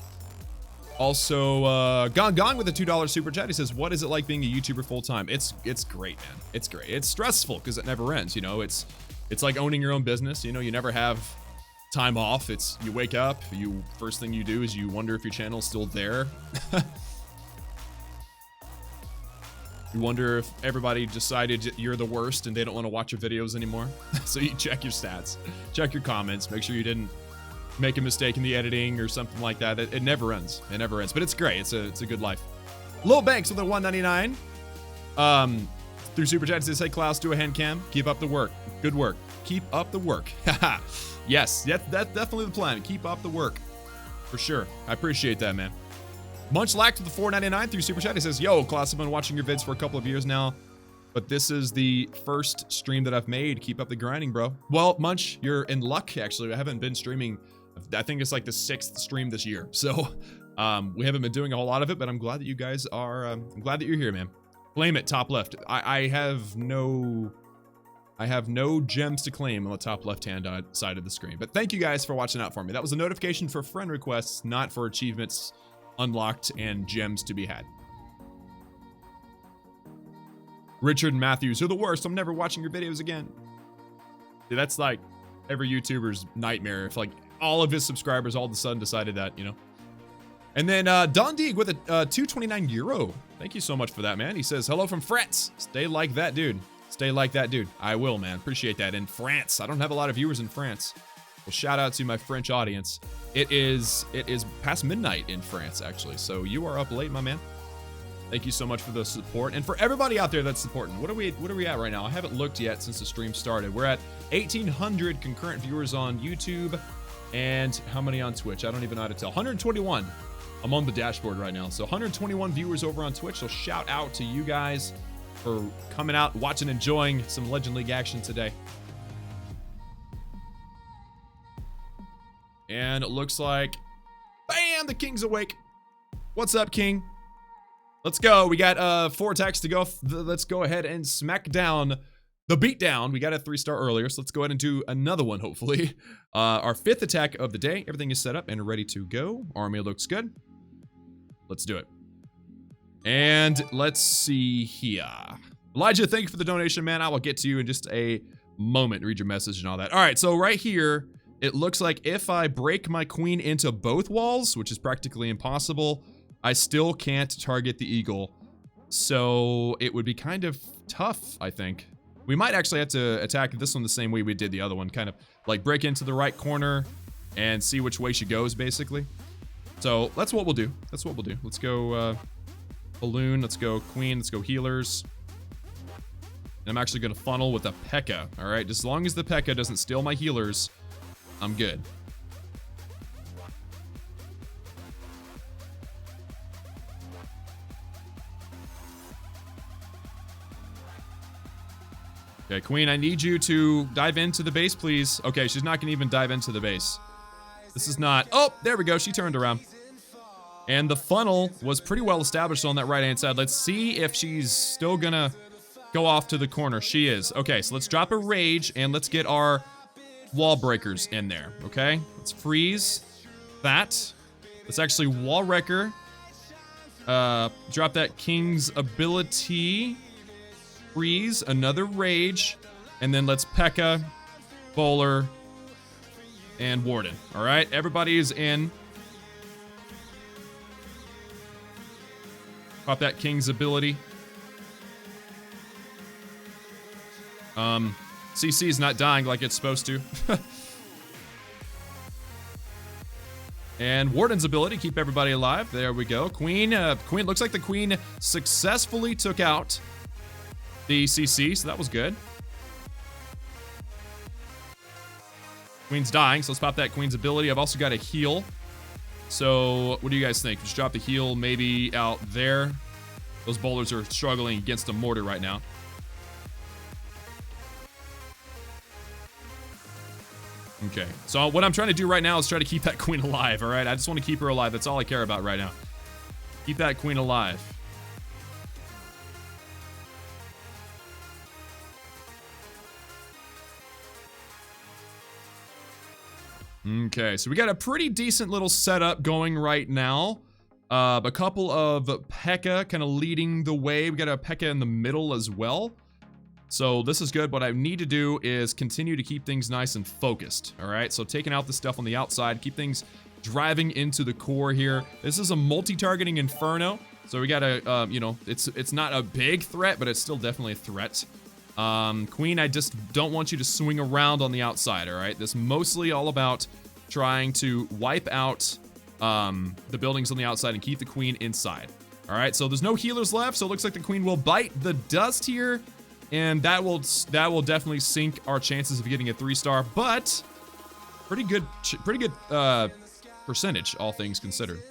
Also, Gong with a $2 super chat. He says, what is it like being a YouTuber full-time? It's great, man. It's great. It's stressful because it never ends. You know, it's like owning your own business. You know, you never have time off. You wake up, first thing you do is you wonder if your channel's still there. You wonder if everybody decided you're the worst and they don't want to watch your videos anymore. So you check your stats, check your comments, make sure you didn't make a mistake in the editing or something like that. It never ends. It never ends. But it's great. It's a good life. Lil Banks with a $1.99. Through Super Chat says, hey, Klaus, do a hand cam. Keep up the work. Good work. Keep up the work. Yes, that's definitely the plan. Keep up the work. For sure. I appreciate that, man. Munch Lacked with the $4.99 through Super Chat. He says, yo, Klaus, I've been watching your vids for a couple of years now, but this is the first stream that I've made. Keep up the grinding, bro. Well, Munch, you're in luck, actually. I haven't been streaming. I think it's like the 6th stream this year. So we haven't been doing a whole lot of it, but I'm glad that you guys are, I'm glad that you're here, man. Claim it, top left. I have no gems to claim on the top left-hand side of the screen. But thank you guys for watching out for me. That was a notification for friend requests, not for achievements unlocked and gems to be had. Richard Matthews, you're the worst. I'm never watching your videos again. Dude, that's like every YouTuber's nightmare. If like all of his subscribers all of a sudden decided that, you know. And then Don Deeg with a €2.29. Thank you so much for that, man. He says, hello from France. Stay like that, dude. Stay like that, dude. I will, man. Appreciate that. In France. I don't have a lot of viewers in France. Well, shout out to my French audience. It is past midnight in France, actually. So you are up late, my man. Thank you so much for the support. And for everybody out there that's supporting, what are we at right now? I haven't looked yet since the stream started. We're at 1,800 concurrent viewers on YouTube. And how many on Twitch? I don't even know how to tell. 121. I'm on the dashboard right now. So 121 viewers over on Twitch. So shout out to you guys for coming out, watching, enjoying some Legend League action today. And it looks like, bam, the King's awake. What's up, King? Let's go. We got 4 attacks to go. Let's go ahead and smack down the beatdown. We got a 3-star earlier, so let's go ahead and do another one, hopefully. Our 5th attack of the day. Everything is set up and ready to go. Army looks good. Let's do it. And let's see here. Elijah, thank you for the donation, man. I will get to you in just a moment. Read your message and all that. All right, so right here, it looks like if I break my queen into both walls, which is practically impossible, I still can't target the eagle. So it would be kind of tough, I think. We might actually have to attack this one the same way we did the other one. Kind of like break into the right corner and see which way she goes, basically. So that's what we'll do. That's what we'll do. Let's go balloon. Let's go queen. Let's go healers. And I'm actually going to funnel with a P.E.K.K.A. All right. As long as the P.E.K.K.A. doesn't steal my healers, I'm good. Okay, Queen, I need you to dive into the base, please. Okay, she's not going to even dive into the base. This is not... Oh, there we go. She turned around. And the funnel was pretty well established on that right-hand side. Let's see if she's still going to go off to the corner. She is. Okay, so let's drop a rage, and let's get our wall breakers in there, okay? Let's freeze that. Let's actually wall wrecker. Drop that King's ability... Freeze, another rage, and then let's P.E.K.K.A, bowler, and warden. All right, everybody is in. Pop that King's ability. CC is not dying like it's supposed to. And warden's ability, keep everybody alive. There we go. Queen, looks like the queen successfully took out the CC, so that was good. Queen's dying, so let's pop that queen's ability. I've also got a heal. So what do you guys think? Just drop the heal maybe out there. Those bowlers are struggling against a mortar right now. Okay, so what I'm trying to do right now is try to keep that queen alive, all right? I just want to keep her alive. That's all I care about right now. Keep that queen alive. Okay, so we got a pretty decent little setup going right now. A couple of P.E.K.K.A kind of leading the way. We got a P.E.K.K.A in the middle as well. So this is good. What I need to do is continue to keep things nice and focused. All right, so taking out the stuff on the outside, keep things driving into the core here. This is a multi-targeting Inferno. So we gotta, you know, it's not a big threat, but it's still definitely a threat. Queen, I just don't want you to swing around on the outside, all right? This is mostly all about trying to wipe out the buildings on the outside and keep the queen inside. All right, so there's no healers left, so it looks like the queen will bite the dust here, and that will definitely sink our chances of getting a 3-star, but pretty good percentage, all things considered.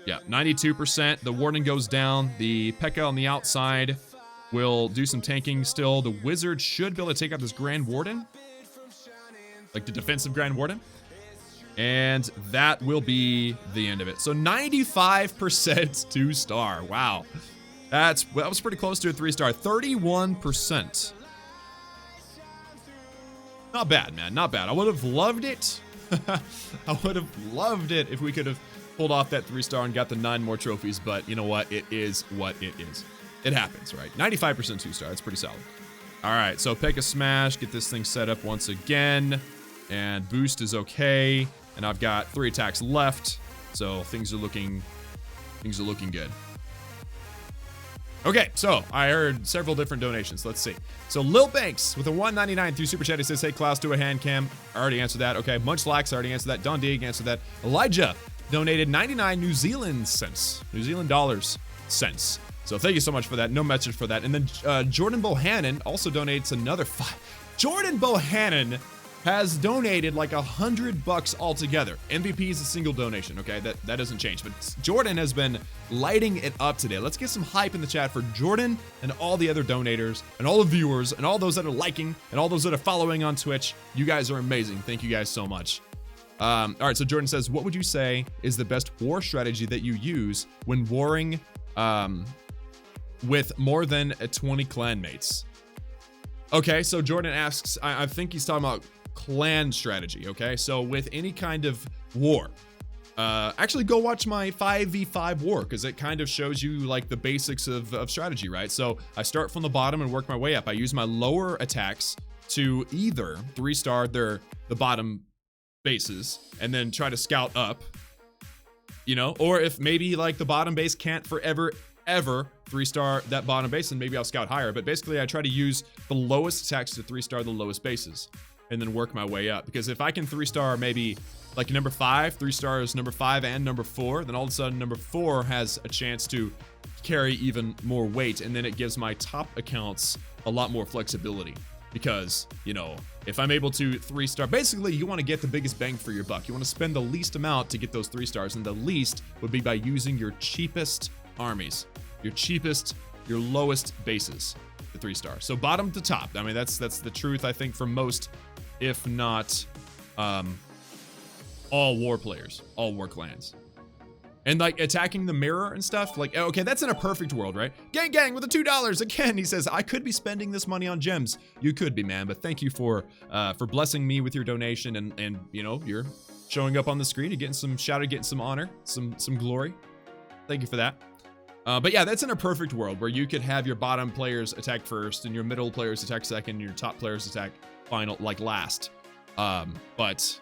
Yeah, 92%. The warden goes down. The P.E.K.K.A on the outside will do some tanking still. The wizard should be able to take out this Grand Warden, like the defensive Grand Warden. And that will be the end of it. So 95% 2-star. Wow. That was pretty close to a 3-star. 31%. Not bad, man. Not bad. I would have loved it. I would have loved it if we could have pulled off that 3-star and got the 9 more trophies. But you know what? It is what it is. It happens, right? 95% 2-star. That's pretty solid. All right, so P.E.K.K.A smash. Get this thing set up once again. And boost is okay. And I've got 3 attacks left. So things are looking good. Okay, so I heard several different donations. Let's see. So Lil Banks with a 199 through Super Chat. He says, hey, Klaus, do a hand cam. I already answered that. Okay, Munchlax, I already answered that. Don Dieg answered that. Elijah donated 99 New Zealand dollars cents. So thank you so much for that. No message for that. And then Jordan Bohannon also donates another 5. Jordan Bohannon has donated like $100 altogether. MVP is a single donation, okay? That doesn't change. But Jordan has been lighting it up today. Let's get some hype in the chat for Jordan and all the other donators and all the viewers and all those that are liking and all those that are following on Twitch. You guys are amazing. Thank you guys so much. All right, so Jordan says, what would you say is the best war strategy that you use when warring with more than 20 clanmates? Okay, so Jordan asks, I think he's talking about clan strategy, okay? So with any kind of war, actually go watch my 5v5 war, because it kind of shows you like the basics of strategy, right? So I start from the bottom and work my way up. I use my lower attacks to either 3-star the bottom bases and then try to scout up, you know, or if maybe like the bottom base can't forever ever 3-star that bottom base, and maybe I'll scout higher. But basically I try to use the lowest attacks to 3-star the lowest bases and then work my way up, because if I can 3-star maybe like number 5, 3-stars number 5 and number 4, then all of a sudden number 4 has a chance to carry even more weight, and then it gives my top accounts a lot more flexibility. Because, you know, if I'm able to 3-star, basically you want to get the biggest bang for your buck. You want to spend the least amount to get those 3-stars, and the least would be by using your cheapest armies, your lowest bases, the 3-star. So bottom to top. I mean, that's the truth, I think, for most, if not all war players, all war clans. And like attacking the mirror and stuff, like, okay, that's in a perfect world, right? Gang with the $2 again. He says, I could be spending this money on gems. You could be, man, but thank you for blessing me with your donation, and you know, you're showing up on the screen, you're getting some shout out, getting some honor, some glory. Thank you for that. But yeah, that's in a perfect world where you could have your bottom players attack first and your middle players attack second and your top players attack final, like last. But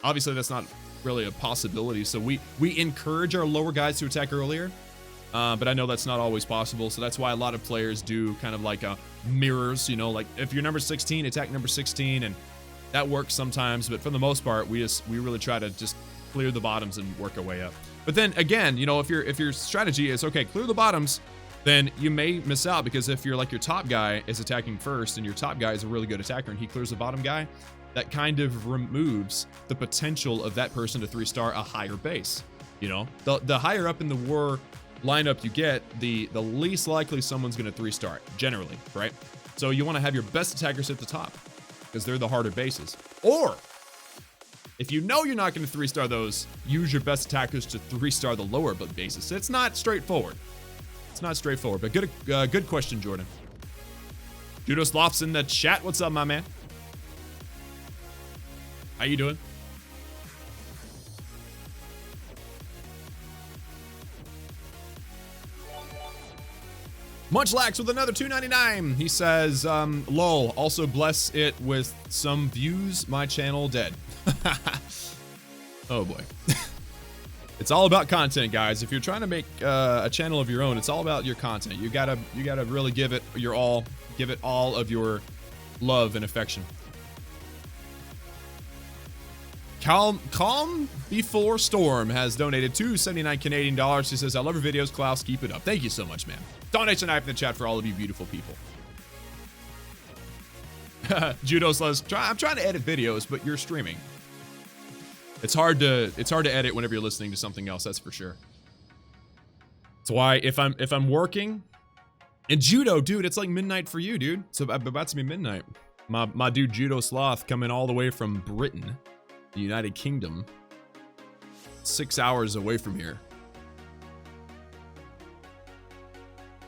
obviously that's not really a possibility. So we encourage our lower guys to attack earlier. But I know that's not always possible. So that's why a lot of players do kind of like mirrors, you know, like if you're number 16, attack number 16, and that works sometimes. But for the most part, we really try to just clear the bottoms and work our way up. But then again, you know, if your strategy is, okay, clear the bottoms, then you may miss out, because if you're like your top guy is attacking first and your top guy is a really good attacker and he clears the bottom guy, that kind of removes the potential of that person to 3-star a higher base. You know, the higher up in the war lineup you get, the least likely someone's going to 3-star generally, right? So you want to have your best attackers at the top because they're the harder bases. Or if you know you're not going to 3-star those, use your best attackers to 3-star the lower bases. It's not straightforward. It's not straightforward, but good question, Jordan. Judo Sloth's in the chat. What's up, my man? How you doing? Munchlax with another $2.99. He says, lol, also bless it with some views, my channel dead. Oh boy. It's all about content, guys. If you're trying to make a channel of your own, it's all about your content. You gotta really give it your all, give it all of your love and affection. Calm Before Storm has donated $2.79 Canadian dollars. He says, I love your videos, Klaus. Keep it up. Thank you so much, man. Donation knife in the chat for all of you beautiful people. Judo says, I'm trying to edit videos, but you're streaming. It's hard to edit whenever you're listening to something else, that's for sure. That's why if I'm working in Judo, dude, it's like midnight for you, dude. It's about to be midnight. My dude Judo Sloth coming all the way from Britain, the United Kingdom, 6 hours away from here.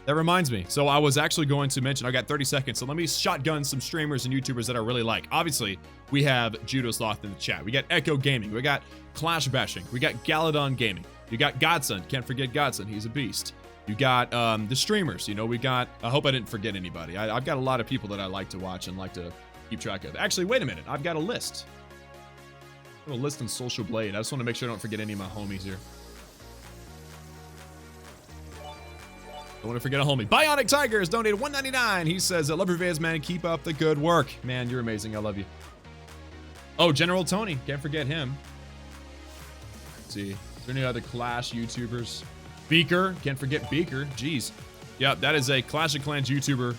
That reminds me. So I was actually going to mention, I got 30 seconds. So let me shotgun some streamers and YouTubers that I really like. Obviously, we have Judo Sloth in the chat. We got Echo Gaming. We got Clash Bashing. We got Galadon Gaming. You got Godson. Can't forget Godson. He's a beast. You got the streamers. You know, we got, I hope I didn't forget anybody. I've got a lot of people that I like to watch and like to keep track of. Actually, wait a minute. I've got a list. I have a list in Social Blade. I just want to make sure I don't forget any of my homies here. Don't want to forget a homie. Bionic Tiger has donated $1.99. He says, I love your videos, man. Keep up the good work. Man, you're amazing. I love you. Oh, General Tony. Can't forget him. Let's see. Is there any other Clash YouTubers? Beaker. Can't forget Beaker. Jeez. Yeah, that is a Clash of Clans YouTuber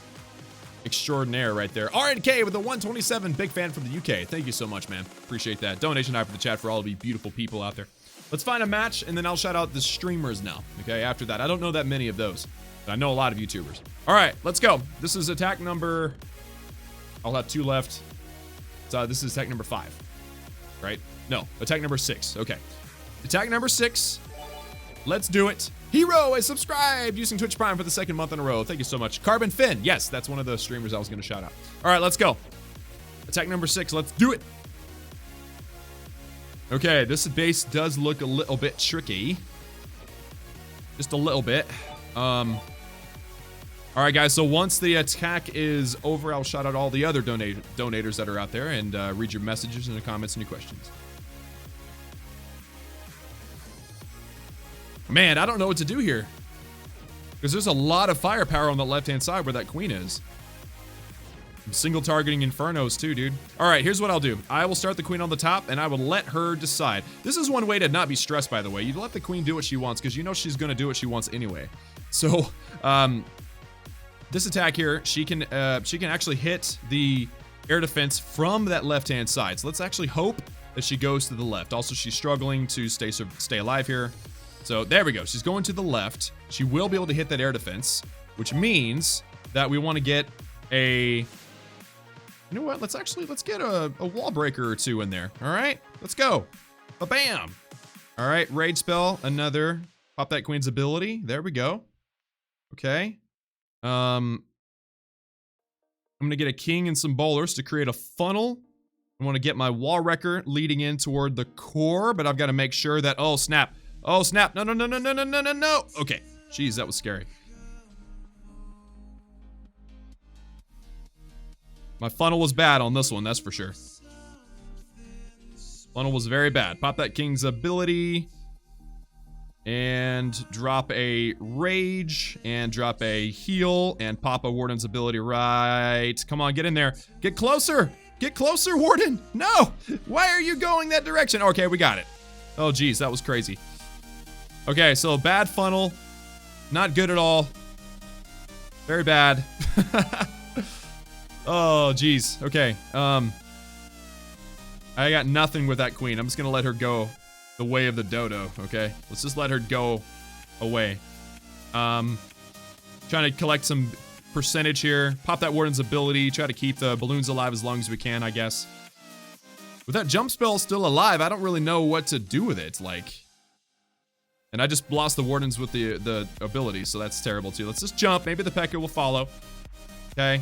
extraordinaire right there. RNK with the 127. Big fan from the UK. Thank you so much, man. Appreciate that. Donation high for the chat for all of you beautiful people out there. Let's find a match, and then I'll shout out the streamers now. Okay, after that. I don't know that many of those, but I know a lot of YouTubers. All right, let's go. This is attack number... I'll have 2 left. So this is attack number 5, right? No, attack number 6. Okay. Attack number 6. Let's do it. Hero is subscribed using Twitch Prime for the 2nd month in a row. Thank you so much. Carbon Finn. Yes, that's one of the streamers I was going to shout out. All right, let's go. Attack number 6. Let's do it. Okay, this base does look a little bit tricky. Just a little bit. All right, guys, so once the attack is over, I'll shout out all the other donators that are out there and read your messages and the comments and your questions. Man, I don't know what to do here. Because there's a lot of firepower on the left-hand side where that queen is. I'm single targeting Infernos too, dude. All right, here's what I'll do. I will start the queen on the top, and I will let her decide. This is one way to not be stressed, by the way. You let the queen do what she wants, because you know she's going to do what she wants anyway. So, this attack here, she can actually hit the air defense from that left-hand side. So let's actually hope that she goes to the left. Also, she's struggling to stay alive here. So there we go. She's going to the left. She will be able to hit that air defense, which means that we want to get a... You know what? Let's get a wall breaker or two in there. All right, let's go. Ba-bam. All right, rage spell, another. Pop that queen's ability. There we go. Okay. I'm gonna get a king and some bowlers to create a funnel. I want to get my wall wrecker leading in toward the core, but I've got to make sure that, oh snap. Oh snap. No, no, no, no, no, no, no, no, no. Okay. Jeez, that was scary. My funnel was bad on this one, that's for sure. Funnel was very bad. Pop that king's ability. And drop a rage. And drop a heal. And pop a warden's ability right. Come on, get in there. Get closer. Get closer, warden. No. Why are you going that direction? Okay, we got it. Oh, geez, that was crazy. Okay, so bad funnel. Not good at all. Very bad. Oh, geez. Okay. I got nothing with that queen. I'm just gonna let her go the way of the dodo, okay? Let's just let her go away. Trying to collect some percentage here. Pop that warden's ability. Try to keep the balloons alive as long as we can, I guess. With that jump spell still alive, I don't really know what to do with it, like... And I just lost the wardens with the ability, so that's terrible too. Let's just jump. Maybe the P.E.K.K.A. will follow. Okay.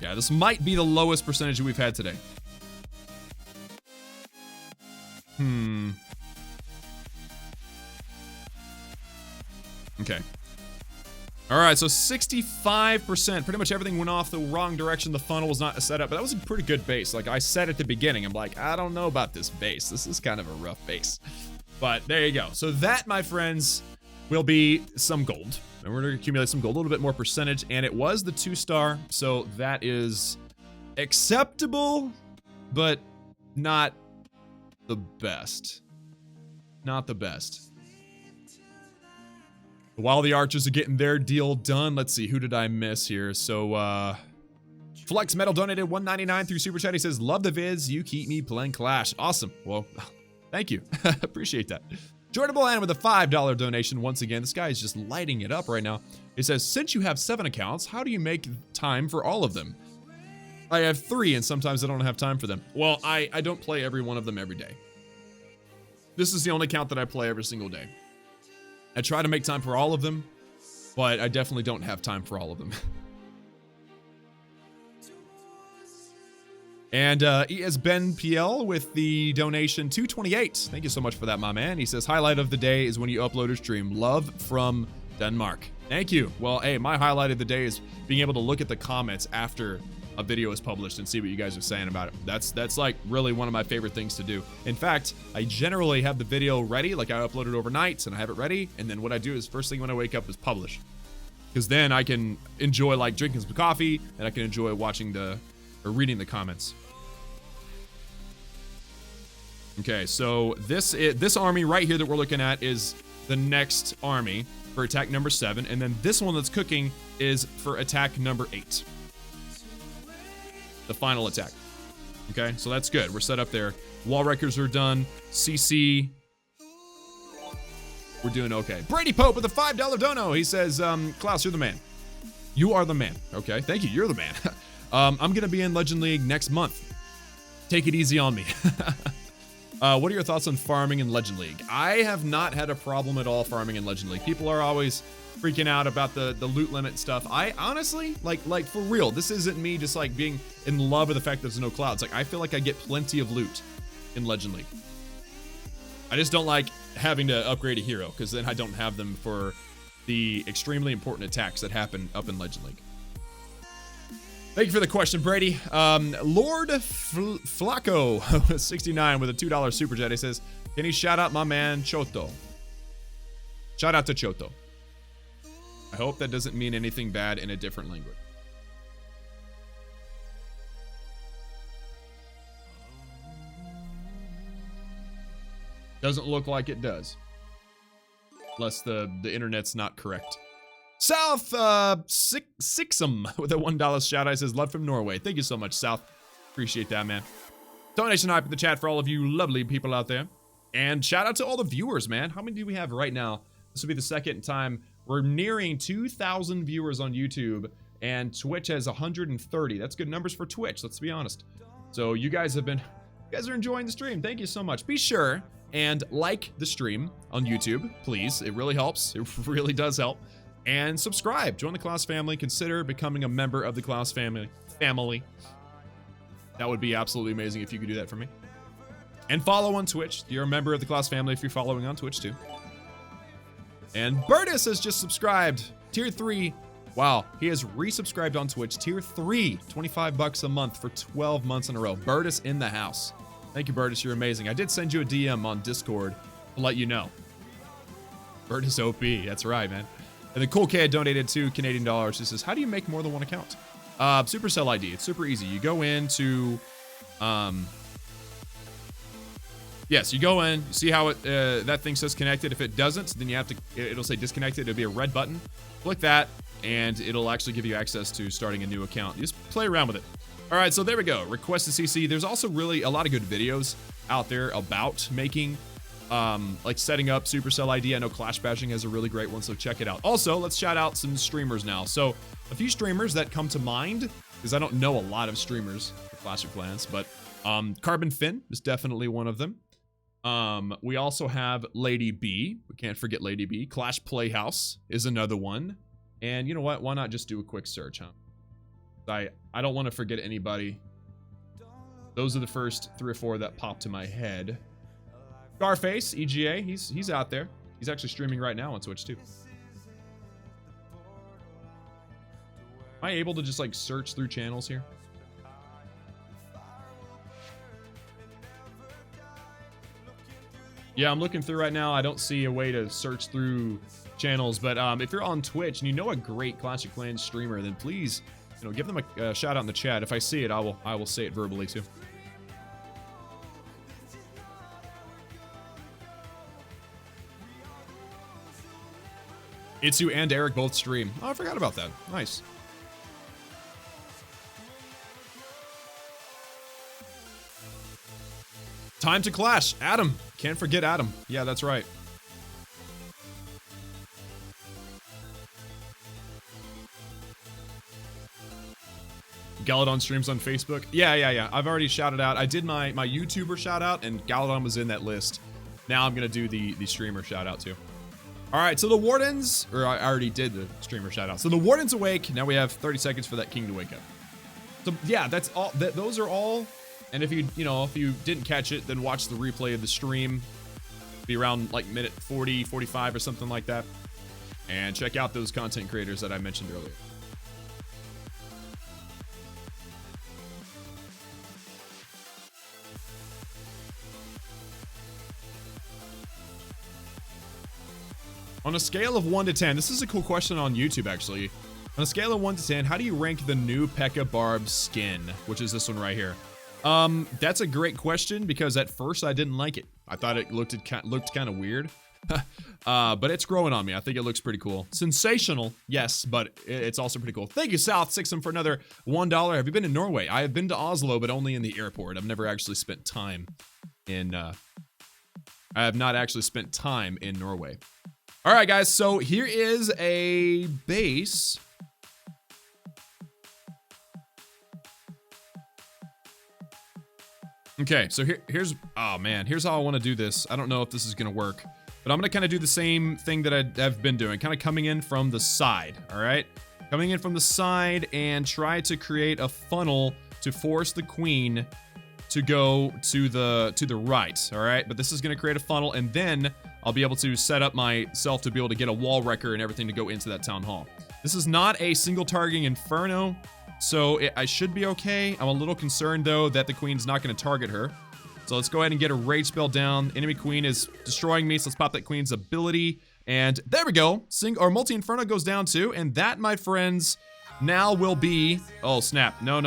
Yeah, this might be the lowest percentage we've had today. Okay. All right, so 65%. Pretty much everything went off the wrong direction. The funnel was not set up, but that was a pretty good base. Like I said at the beginning, I'm like, I don't know about this base. This is kind of a rough base. But there you go. So that, my friends, will be some gold. And we're going to accumulate some gold, a little bit more percentage. And it was the 2-star, so that is acceptable, but not the best. Not the best. While the archers are getting their deal done, let's see, who did I miss here? So, Flex Metal donated $1.99 through Super Chat. He says, love the vids, you keep me playing Clash. Awesome. Well, thank you. Appreciate that. Jordan Bolan with a $5 donation. Once again, this guy is just lighting it up right now. He says, since you have 7 accounts, how do you make time for all of them? I have 3, and sometimes I don't have time for them. Well, I don't play every one of them every day. This is the only account that I play every single day. I try to make time for all of them, but I definitely don't have time for all of them. And ES Ben PL with the donation 228. Thank you so much for that, my man. He says, highlight of the day is when you upload or stream. Love from Denmark. Thank you. Well, hey, my highlight of the day is being able to look at the comments after a video is published and see what you guys are saying about it. That's like really one of my favorite things to do. In fact, I generally have the video ready, like I upload it overnight and I have it ready, and then what I do is first thing when I wake up is publish. Because then I can enjoy like drinking some coffee and I can enjoy watching or reading the comments. Okay, so this army right here that we're looking at is the next army for attack number 7, and then this one that's cooking is for attack number 8. The final attack. Okay, so that's good. We're set up there. Wall wreckers are done. CC. We're doing okay. Brady Pope with a $5 dono. He says, Klaus, you're the man. You are the man. Okay, thank you. You're the man. I'm going to be in Legend League next month. Take it easy on me. What are your thoughts on farming in Legend League? I have not had a problem at all farming in Legend League. People are always freaking out about the loot limit stuff. I honestly, like for real, this isn't me just like being in love with the fact that there's no clouds. Like, I feel like I get plenty of loot in Legend League. I just don't like having to upgrade a hero, because then I don't have them for the extremely important attacks that happen up in Legend League. Thank you for the question, Brady. Lord Flacco, 69 with a $2 super chat. He says, can you shout out my man Choto? Shout out to Choto. I hope that doesn't mean anything bad in a different language. Doesn't look like it does. Unless the internet's not correct. South Sixum with a $1 shout out. Says, love from Norway. Thank you so much, South. Appreciate that, man. Donation hype in the chat for all of you lovely people out there. And shout out to all the viewers, man. How many do we have right now? This will be the second time. We're nearing 2,000 viewers on YouTube, and Twitch has 130. That's good numbers for Twitch, let's be honest. So you guys are enjoying the stream. Thank you so much. Be sure and like the stream on YouTube, please. It really helps. It really does help. And subscribe. Join the Klaus family. Consider becoming a member of the Klaus family. That would be absolutely amazing if you could do that for me. And follow on Twitch. You're a member of the Klaus family if you're following on Twitch too. And Bertus has just subscribed. Tier 3. Wow, he has resubscribed on Twitch. Tier 3. 25 bucks a month for 12 months in a row. Bertus in the house. Thank you, Bertus. You're amazing. I did send you a DM on Discord to let you know. Bertus OP. That's right, man. And the Cool Kid donated $2 Canadian. He says, how do you make more than one account? Supercell ID. It's super easy. You go into... Yes, you go in, you see how it that thing says connected. If it doesn't, then you have to, it'll say disconnected. It'll be a red button. Click that, and it'll actually give you access to starting a new account. You just play around with it. All right, so there we go. Request to CC. There's also really a lot of good videos out there about making, like setting up Supercell ID. I know Clash Bashing has a really great one, so check it out. Also, let's shout out some streamers now. So a few streamers that come to mind, because I don't know a lot of streamers for Clash of Clans, but Carbon Finn is definitely one of them. We also have Lady B. We can't forget Lady B. Clash Playhouse is another one. And you know what? Why not just do a quick search, huh? I don't want to forget anybody. Those are the first 3 or 4 that popped to my head. Scarface, EGA, he's out there. He's actually streaming right now on Twitch too. Am I able to just like search through channels here? Yeah, I'm looking through right now. I don't see a way to search through channels, but if you're on Twitch and you know a great Clash of Clans streamer, then please, give them a shout out in the chat. If I see it, I will say it verbally too. Itsu and Eric both stream. Oh, I forgot about that. Nice. Time to clash. Adam. Can't forget Adam. Yeah, that's right. Galadon streams on Facebook. Yeah. I've already shouted out. I did my YouTuber shout out, and Galadon was in that list. Now I'm going to do the streamer shout out too. All right, so the Wardens, or I already did the streamer shout out. So the Warden's awake. Now we have 30 seconds for that king to wake up. So yeah, that's all. Those are all. And if you didn't catch it, then watch the replay of the stream. Be around like minute 40, 45 or something like that. And check out those content creators that I mentioned earlier. On a scale of 1 to 10, this is a cool question on YouTube actually. On a scale of 1 to 10, how do you rank the new P.E.K.K.A. Barb skin, which is this one right here? That's a great question because at first I didn't like it. I thought it looked kind of weird. But it's growing on me. I think it looks pretty cool. Sensational, yes, but it's also pretty cool. Thank you, South Sixum, for another $1. Have you been in Norway? I have been to Oslo, but only in the airport. I've never actually spent time in, I have not actually spent time in Norway. All right, guys, so here is a base. Okay, so here's, oh man, here's how I want to do this. I don't know if this is going to work, but I'm going to kind of do the same thing that I've been doing, kind of coming in from the side, all right? Coming in from the side and try to create a funnel to force the queen to go to the right, all right? But this is going to create a funnel, and then I'll be able to set up myself to be able to get a wall wrecker and everything to go into that town hall. This is not a single targeting inferno, so I should be okay. I'm a little concerned, though, that the queen's not going to target her. So let's go ahead and get a rage spell down. Enemy queen is destroying me, so let's pop that queen's ability. And there we go. Multi-inferno goes down, too. And that, my friends, now will be... Oh, snap. No.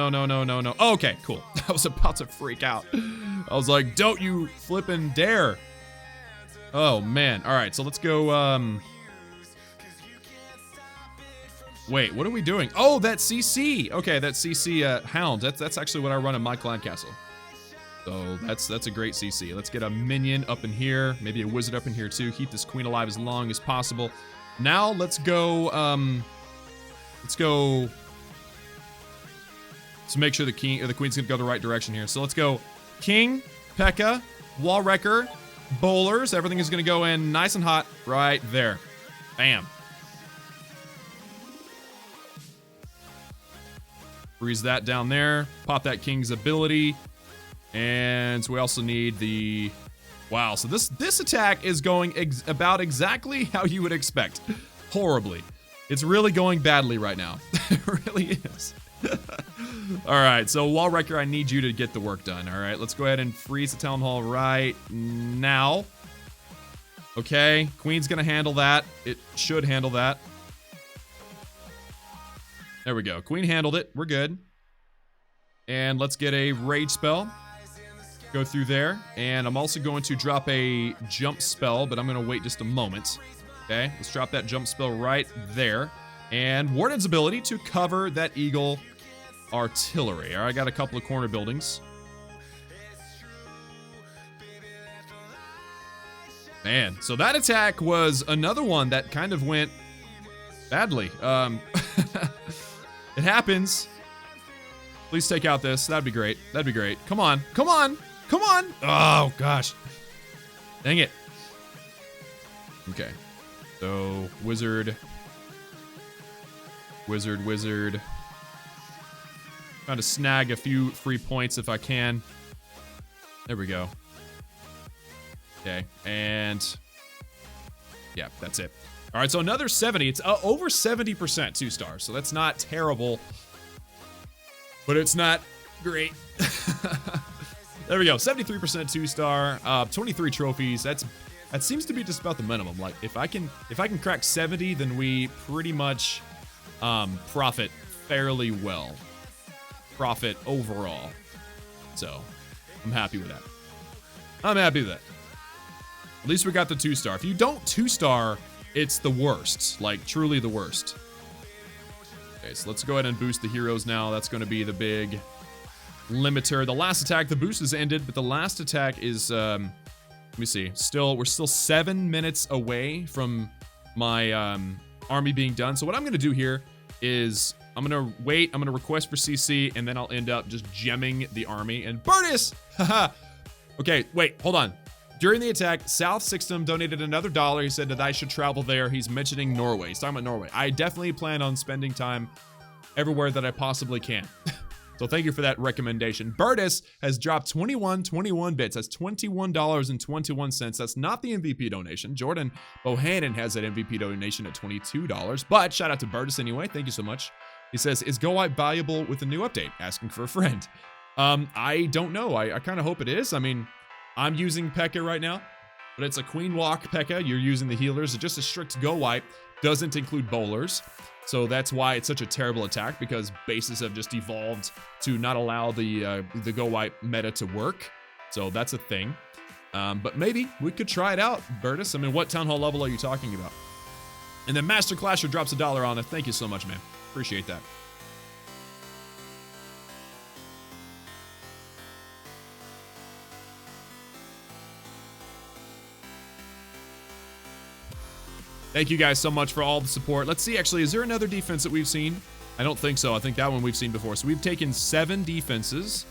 Oh, okay, cool. I was about to freak out. I was like, don't you flippin' dare. Oh, man. All right, so let's go... Wait, what are we doing? Oh, that CC. Okay, that CC Hound. That's actually what I run in my clan castle. So that's a great CC. Let's get a minion up in here. Maybe a wizard up in here too. Keep this queen alive as long as possible. Now let's go. Let's make sure the queen's gonna go the right direction here. So let's go king, P.E.K.K.A, wall wrecker, bowlers. Everything is gonna go in nice and hot right there. Bam. Freeze that down there. Pop that king's ability. And we also need the... Wow, so this attack is going about exactly how you would expect. Horribly. It's really going badly right now. It really is. Alright, so Wall Wrecker, I need you to get the work done. Alright, let's go ahead and freeze the Town Hall right now. Okay, Queen's gonna handle that. It should handle that. There we go. Queen handled it. We're good. And let's get a rage spell. Go through there. And I'm also going to drop a jump spell, but I'm going to wait just a moment. Okay, let's drop that jump spell right there. And Warden's ability to cover that Eagle artillery. All right, I got a couple of corner buildings. Man, so that attack was another one that kind of went badly. It happens. Please take out this. That'd be great. That'd be great. Come on. Come on. Come on. Oh, gosh. Dang it. Okay. So, wizard. Wizard. Trying to snag a few free points if I can. There we go. Okay. And yeah, that's it. All right, so another 70. It's over 70% 2-star, so that's not terrible, but it's not great. There we go, 73% 2-star, 23 trophies. That seems to be just about the minimum. Like if I can crack 70, then we pretty much profit fairly well. Profit overall. So I'm happy with that. I'm happy with that. At least we got the 2-star. If you don't 2-star, it's the worst, like truly the worst. Okay, so let's go ahead and boost the heroes now. That's going to be the big limiter. The last attack, the boost has ended, but the last attack is, let me see. We're still 7 minutes away from my army being done. So what I'm going to do here is I'm going to wait. I'm going to request for CC, and then I'll end up just gemming the army. And Burtis! Haha! Okay, wait, hold on. During the attack, South Sixtum donated another $1. He said that I should travel there. He's mentioning Norway. He's talking about Norway. I definitely plan on spending time everywhere that I possibly can. So thank you for that recommendation. Burtis has dropped 21 bits. That's $21.21. That's not the MVP donation. Jordan Bohannon has that MVP donation at $22. But shout out to Burtis anyway. Thank you so much. He says, is Go Wipe valuable with a new update? Asking for a friend. I don't know. I kind of hope it is. I mean, I'm using P.E.K.K.A right now. but it's a queen walk P.E.K.K.A. You're using the healers. It's just a strict go wipe. Doesn't include bowlers. So that's why it's such a terrible attack, because bases have just evolved to not allow the go wipe meta to work. So that's a thing. But maybe we could try it out, Bertus. I mean, what Town Hall level are you talking about? And then Master Clasher drops $1 on it. Thank you so much, man. Appreciate that. Thank you guys so much for all the support. Let's see, actually, is there another defense that we've seen? I don't think so. I think that one we've seen before. So we've taken 7 defenses,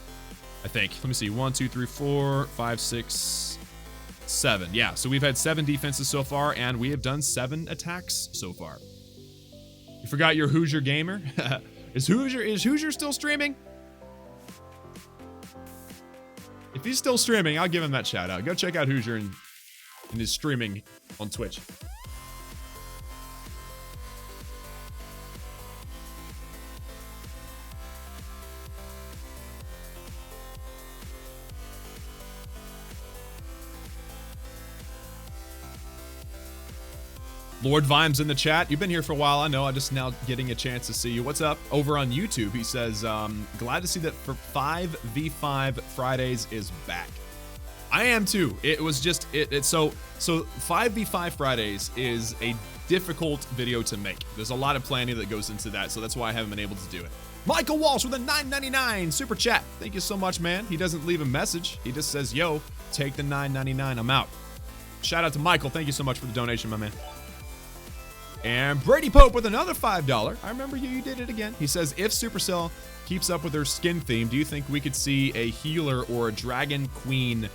I think. Let me see. 1, 2, 3, 4, 5, 6, 7. Yeah, so we've had 7 defenses so far, and we have done 7 attacks so far. You forgot your Hoosier gamer? Is Hoosier still streaming? If he's still streaming, I'll give him that shout out. Go check out Hoosier in his streaming on Twitch. Lord Vimes in the chat. You've been here for a while. I know. I'm just now getting a chance to see you. What's up? Over on YouTube, he says, glad to see that for 5v5 Fridays is back. I am too. It was just, so 5v5 Fridays is a difficult video to make. There's a lot of planning that goes into that, so that's why I haven't been able to do it. Michael Walsh with a $9.99 super chat. Thank you so much, man. He doesn't leave a message. He just says, yo, take the $9.99. I'm out. Shout out to Michael. Thank you so much for the donation, my man. And Brady Pope with another $5. I remember you did it again. He says, if Supercell keeps up with their skin theme, do you think we could see a healer or a Dragon Queen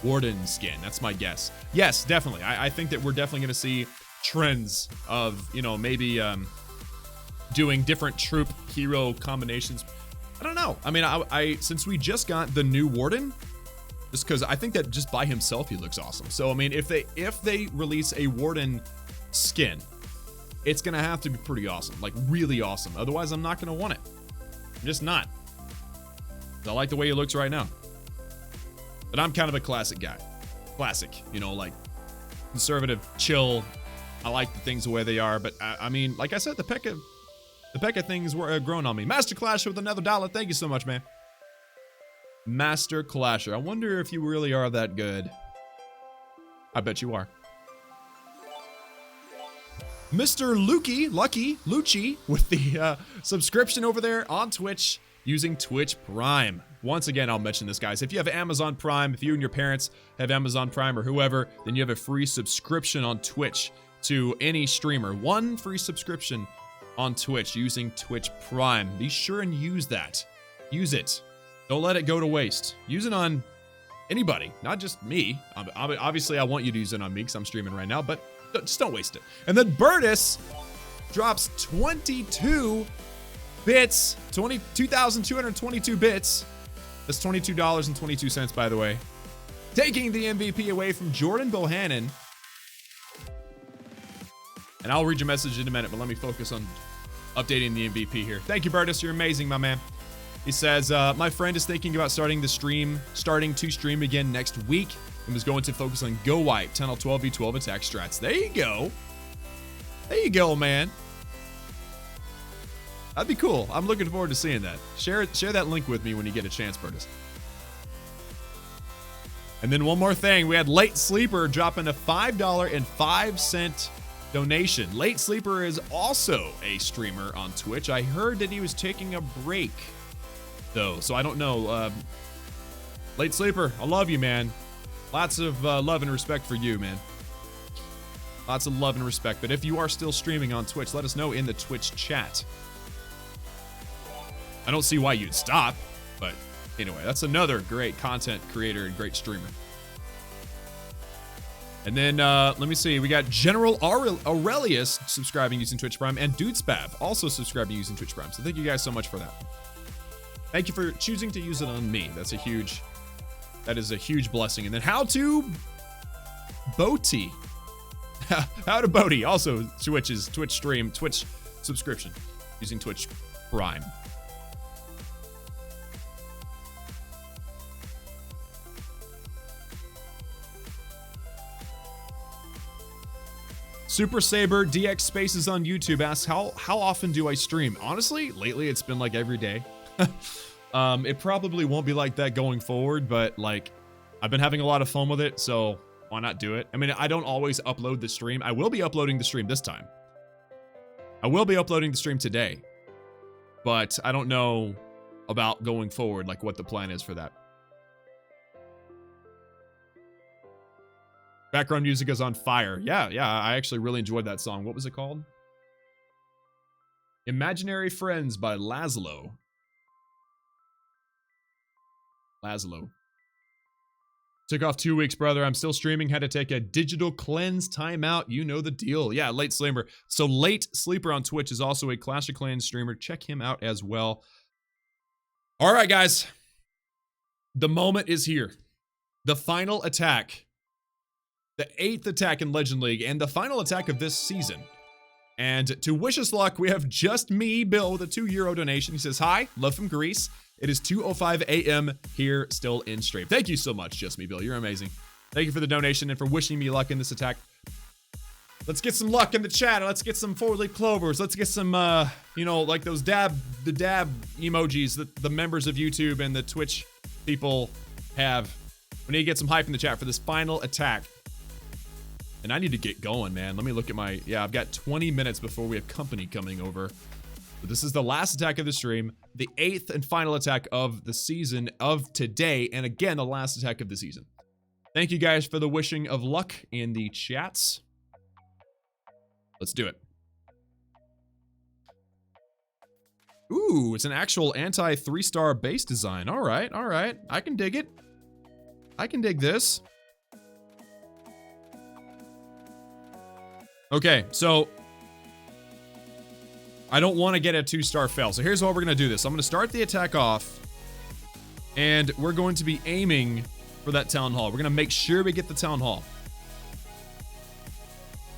Warden skin? That's my guess. Yes, definitely. I think that we're definitely going to see trends of, you know, maybe doing different troop hero combinations. I don't know. I mean, I since we just got the new Warden, just because I think that just by himself he looks awesome. So, I mean, if they release a Warden skin, it's going to have to be pretty awesome, like really awesome. Otherwise, I'm not going to want it. I'm just not. I like the way he looks right now. But I'm kind of a classic guy. Classic, you know, like conservative, chill. I like the things the way they are. But I mean, like I said, the P.E.K.K.A things were growing on me. Master Clasher with another $1. Thank you so much, man. Master Clasher. I wonder if you really are that good. I bet you are. Mr. Lucky Lucci with the subscription over there on Twitch using Twitch Prime. Once again, I'll mention this, guys. If you have Amazon Prime, if you and your parents have Amazon Prime or whoever, then you have a free subscription on Twitch to any streamer. 1 free subscription on Twitch using Twitch Prime. Be sure and use that. Use it. Don't let it go to waste. Use it on anybody, not just me. Obviously, I want you to use it on me because I'm streaming right now, but just don't waste it. And then Bertus drops 22 bits, 22,222 bits. That's $22.22, by the way. Taking the MVP away from Jordan Bohannon. And I'll read your message in a minute, but let me focus on updating the MVP here. Thank you, Bertus. You're amazing, my man. He says, my friend is thinking about starting to stream again next week and was going to focus on Go Wipe, Tunnel 12v12 attack strats. There you go. There you go, man. That'd be cool. I'm looking forward to seeing that. Share that link with me when you get a chance, Bertus. And then one more thing. We had Late Sleeper dropping a $5.05 donation. Late Sleeper is also a streamer on Twitch. I heard that he was taking a break, though, so I don't know. Late Sleeper, I love you, man. Lots of love and respect for you, man. Lots of love and respect. But if you are still streaming on Twitch, let us know in the Twitch chat. I don't see why you'd stop, but anyway, that's another great content creator and great streamer. And then, let me see. We got General Aurelius subscribing using Twitch Prime, and Dudespab also subscribing using Twitch Prime. So thank you guys so much for that. Thank you for choosing to use it on me. That is a huge blessing. And then How to Boaty. How to Boaty. Also Twitch stream, Twitch subscription using Twitch Prime. Super Saber DX Spaces on YouTube asks, how often do I stream? Honestly, lately it's been like every day. It probably won't be like that going forward, but like I've been having a lot of fun with it, so why not do it? I mean, I don't always upload the stream. I will be uploading the stream this time. I will be uploading the stream today, but I don't know about going forward, like what the plan is for that. Background music is on fire. Yeah, I actually really enjoyed that song. What was it called? Imaginary Friends by Laszlo. Took off 2 weeks, brother. I'm still streaming. Had to take a digital cleanse timeout. You know the deal. Yeah, Late Sleeper. So Late Sleeper on Twitch is also a Clash of Clans streamer. Check him out as well. All right, guys. The moment is here. The final attack. The 8th attack in Legend League and the final attack of this season. And to wish us luck, we have just me, Bill, with a €2 donation. He says, hi, love from Greece. It is 2:05 a.m. here, still in stream. Thank you so much, Just Me, Bill. You're amazing. Thank you for the donation and for wishing me luck in this attack. Let's get some luck in the chat. Let's get some forward-leap clovers. Let's get some, you know, like those dab emojis that the members of YouTube and the Twitch people have. We need to get some hype in the chat for this final attack. And I need to get going, man. Let me look at my... Yeah, I've got 20 minutes before we have company coming over. But this is the last attack of the stream. The 8th and final attack of the season of today. And again, the last attack of the season. Thank you guys for the wishing of luck in the chats. Let's do it. Ooh, it's an actual anti-3-star base design. All right, all right. I can dig it. I can dig this. Okay, so I don't want to get a 2-star fail. So here's how we're going to do this. I'm going to start the attack off, and we're going to be aiming for that Town Hall. We're going to make sure we get the Town Hall.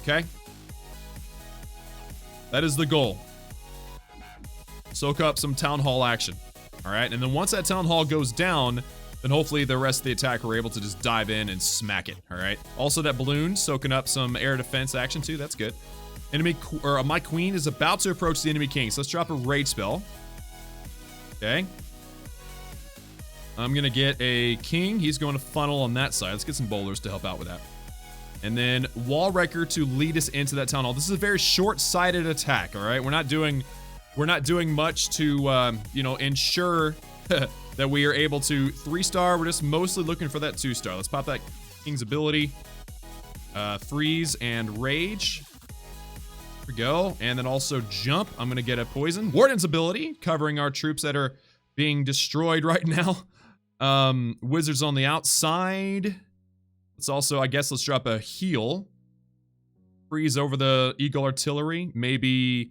Okay? That is the goal. Soak up some Town Hall action. All right, and then once that Town Hall goes down, then hopefully the rest of the attack we're able to just dive in and smack it, all right? Also, that balloon soaking up some air defense action too. That's good. My queen is about to approach the enemy king, so let's drop a rage spell. Okay. I'm gonna get a king. He's going to funnel on that side. Let's get some bowlers to help out with that. And then Wall Wrecker to lead us into that Town Hall. This is a very short-sighted attack, all right? We're not doing much to, you know, ensure that we are able to 3-star. We're just mostly looking for that 2-star. Let's pop that king's ability. Freeze and rage. There we go. And then also jump. I'm going to get a poison. Warden's ability, covering our troops that are being destroyed right now. Wizards on the outside. Let's also, I guess, let's drop a heal. Freeze over the Eagle Artillery. Maybe...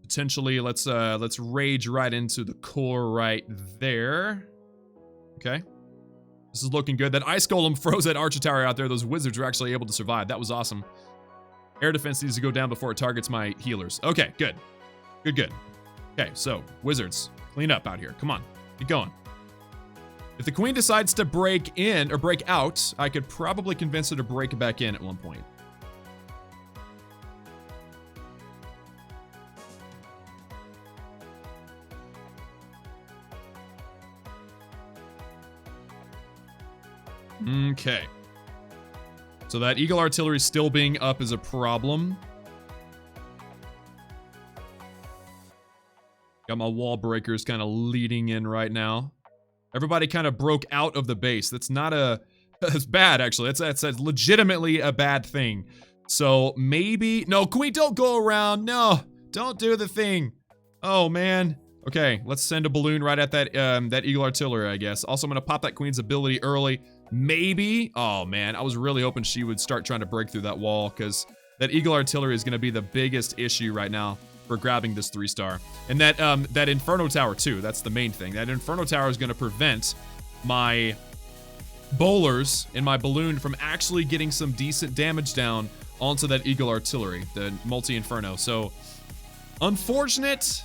potentially, let's rage right into the core right there. Okay. This is looking good. That Ice Golem froze that Archer Tower out there. Those wizards were actually able to survive. That was awesome. Air defense needs to go down before it targets my healers. Okay, good. Good. Okay, so, wizards, clean up out here. Come on, keep going. If the queen decides to break in, or break out, I could probably convince her to break back in at one point. Okay. So that Eagle Artillery still being up is a problem. Got my wall breakers kind of leading in right now. Everybody kind of broke out of the base. That's not a... That's bad, actually. That's legitimately a bad thing. So maybe... No, Queen, don't go around. No, don't do the thing. Oh, man. Okay, let's send a balloon right at that Eagle Artillery, I guess. Also, I'm going to pop that Queen's ability early. Maybe. Oh, man. I was really hoping she would start trying to break through that wall, because that Eagle Artillery is going to be the biggest issue right now for grabbing this 3-star. And that Inferno Tower, too. That's the main thing. That Inferno Tower is going to prevent my bowlers and my balloon from actually getting some decent damage down onto that Eagle Artillery, the multi-Inferno. So, unfortunate.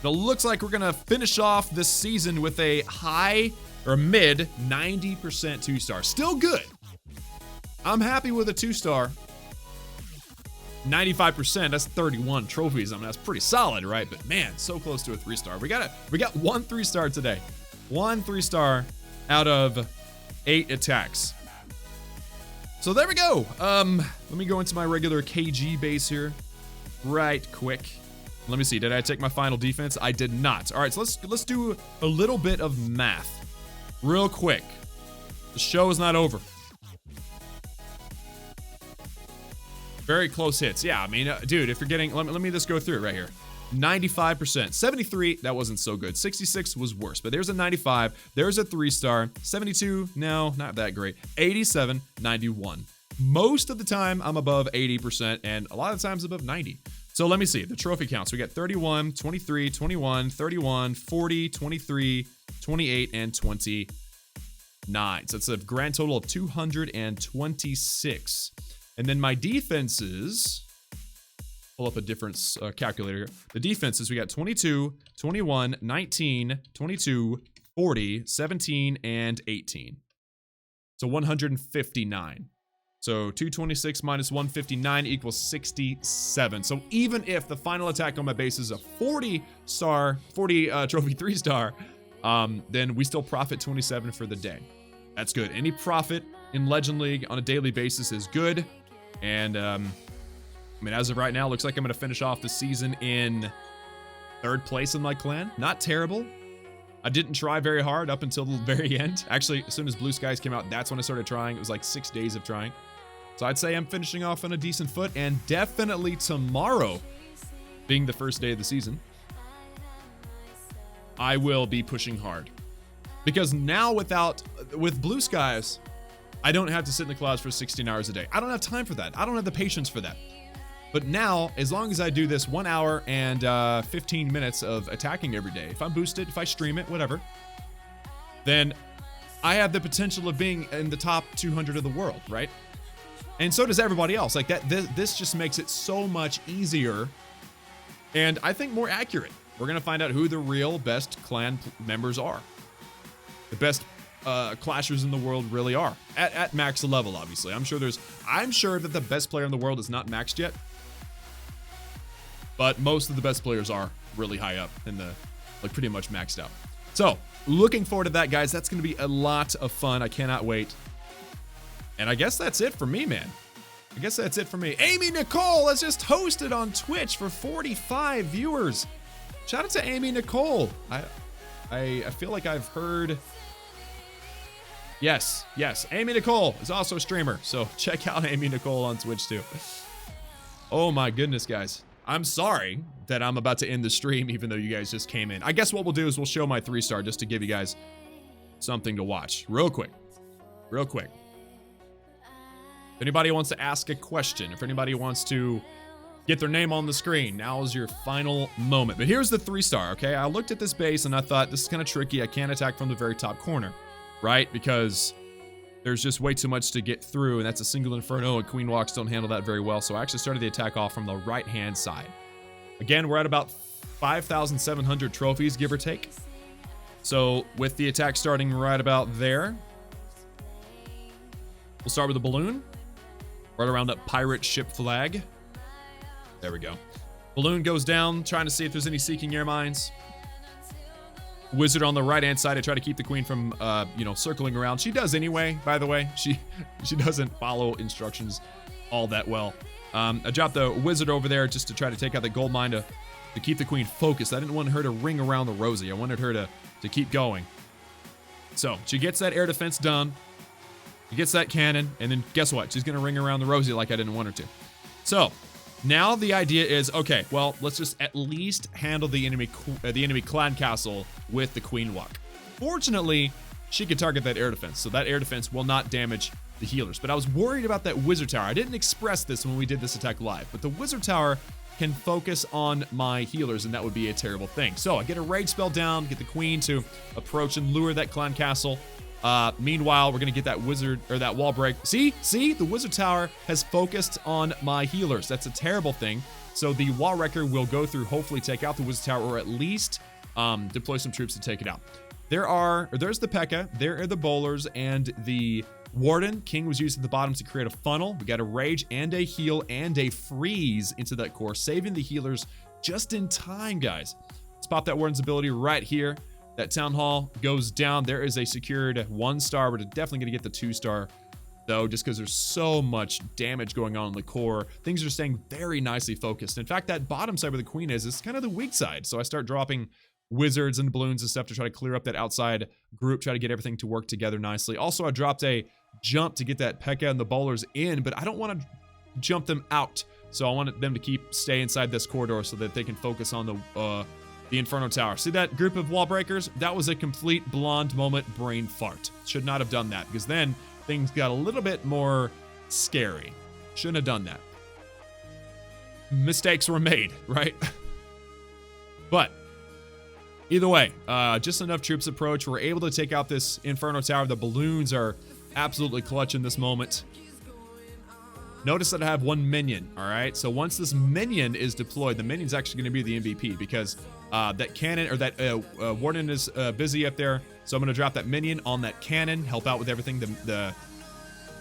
But it looks like we're going to finish off this season with a high... or mid 90% 2-star. Still good. I'm happy with a 2-star. 95%, that's 31 trophies. I mean, that's pretty solid, right? But man, so close to a 3-star. We got one 3-star today. One 3-star out of 8 attacks. So there we go. Let me go into my regular KG base here right quick. Let me see, did I take my final defense? I did not. All right, so let's do a little bit of math real quick. The show is not over. Very close hits. Yeah, I mean, dude, if you're getting, let me just go through it right here. 95%, 73, that wasn't so good. 66 was worse, but there's a 95, there's a 3-star, 72, no, not that great. 87, 91. Most of the time, I'm above 80%, and a lot of times above 90. So let me see, the trophy counts. We got 31, 23, 21, 31, 40, 23, 28, and 29. So it's a grand total of 226. And then my defenses, pull up a difference calculator here. The defenses, we got 22, 21, 19, 22, 40, 17, and 18. So 159. So 226 minus 159 equals 67. So even if the final attack on my base is a 40 trophy 3-star, then we still profit 27 for the day. That's good. Any profit in Legend League on a daily basis is good. And, I mean, as of right now, looks like I'm going to finish off the season in 3rd place in my clan. Not terrible. I didn't try very hard up until the very end. Actually, as soon as Blue Skies came out, that's when I started trying. It was like 6 days of trying. So I'd say I'm finishing off on a decent foot, and definitely tomorrow, being the first day of the season, I will be pushing hard. Because now with Blue Skies, I don't have to sit in the clouds for 16 hours a day. I don't have time for that. I don't have the patience for that. But now, as long as I do this 1 hour and 15 minutes of attacking every day, if I'm boosted, if I stream it, whatever, then I have the potential of being in the top 200 of the world, right? And so does everybody else. Like that, this just makes it so much easier and I think more accurate. We're gonna find out who the real best clan members are. The best clashers in the world really are at max level. Obviously, I'm sure that the best player in the world is not maxed yet, but most of the best players are really high up in the, like, pretty much maxed out. So looking forward to that, guys. That's going to be a lot of fun. I cannot wait. And I guess that's it for me, man. I guess that's it for me. Amy Nicole has just hosted on Twitch for 45 viewers. Shout out to Amy Nicole. I feel like I've heard. Yes. Amy Nicole is also a streamer, so check out Amy Nicole on Twitch too. Oh my goodness, guys. I'm sorry that I'm about to end the stream even though you guys just came in. I guess what we'll do is we'll show my 3-star just to give you guys something to watch. Real quick. If anybody wants to ask a question, if anybody wants to get their name on the screen, now is your final moment. But here's the 3-star, okay? I looked at this base and I thought, this is kind of tricky. I can't attack from the very top corner, right? Because there's just way too much to get through, and that's a single Inferno, and Queen Walks don't handle that very well, so I actually started the attack off from the right-hand side. Again, we're at about 5,700 trophies, give or take. So with the attack starting right about there, we'll start with a balloon, right around that pirate ship flag. There we go. Balloon goes down, trying to see if there's any seeking air mines. Wizard on the right-hand side. I try to keep the queen from, circling around. She does anyway, by the way. She doesn't follow instructions all that well. I dropped the wizard over there just to try to take out the gold mine to keep the queen focused. I didn't want her to ring around the rosy. I wanted her to keep going. So she gets that air defense done. She gets that cannon, and then guess what? She's going to ring around the rosy like I didn't want her to. So now the idea is, okay, well, let's just at least handle the enemy clan castle with the queen walk. Fortunately, she can target that air defense, so that air defense will not damage the healers. But I was worried about that wizard tower. I didn't express this when we did this attack live, but the wizard tower can focus on my healers, and that would be a terrible thing. So I get a rage spell down, get the queen to approach and lure that clan castle. Meanwhile, we're gonna get that wizard or that wall break. See, the wizard tower has focused on my healers. That's a terrible thing. So the wall wrecker will go through, hopefully take out the wizard tower, or at least deploy some troops to take it out. there's the P.E.K.K.A, there are the bowlers, and the Warden. King was used at the bottom to create a funnel. We got a rage and a heal and a freeze into that core, saving the healers just in time, guys. Let's pop that Warden's ability right here. That Town Hall goes down. There is a secured 1-star. We're definitely going to get the 2-star, though, just because there's so much damage going on in the core. Things are staying very nicely focused. In fact, that bottom side where the queen is kind of the weak side. So I start dropping wizards and balloons and stuff to try to clear up that outside group, try to get everything to work together nicely. Also, I dropped a jump to get that P.E.K.K.A and the bowlers in, but I don't want to jump them out. So I wanted them to stay inside this corridor so that they can focus on the Inferno Tower. See that group of wall breakers? That was a complete blonde moment brain fart. Should not have done that, because then things got a little bit more scary. Shouldn't have done that. Mistakes were made, right? But either way, just enough troops approach. We're able to take out this Inferno Tower. The balloons are absolutely clutch in this moment. Notice that I have one minion, all right? So once this minion is deployed, the minion's actually going to be the MVP, because that cannon, or that Warden is busy up there. So I'm going to drop that minion on that cannon, help out with everything. The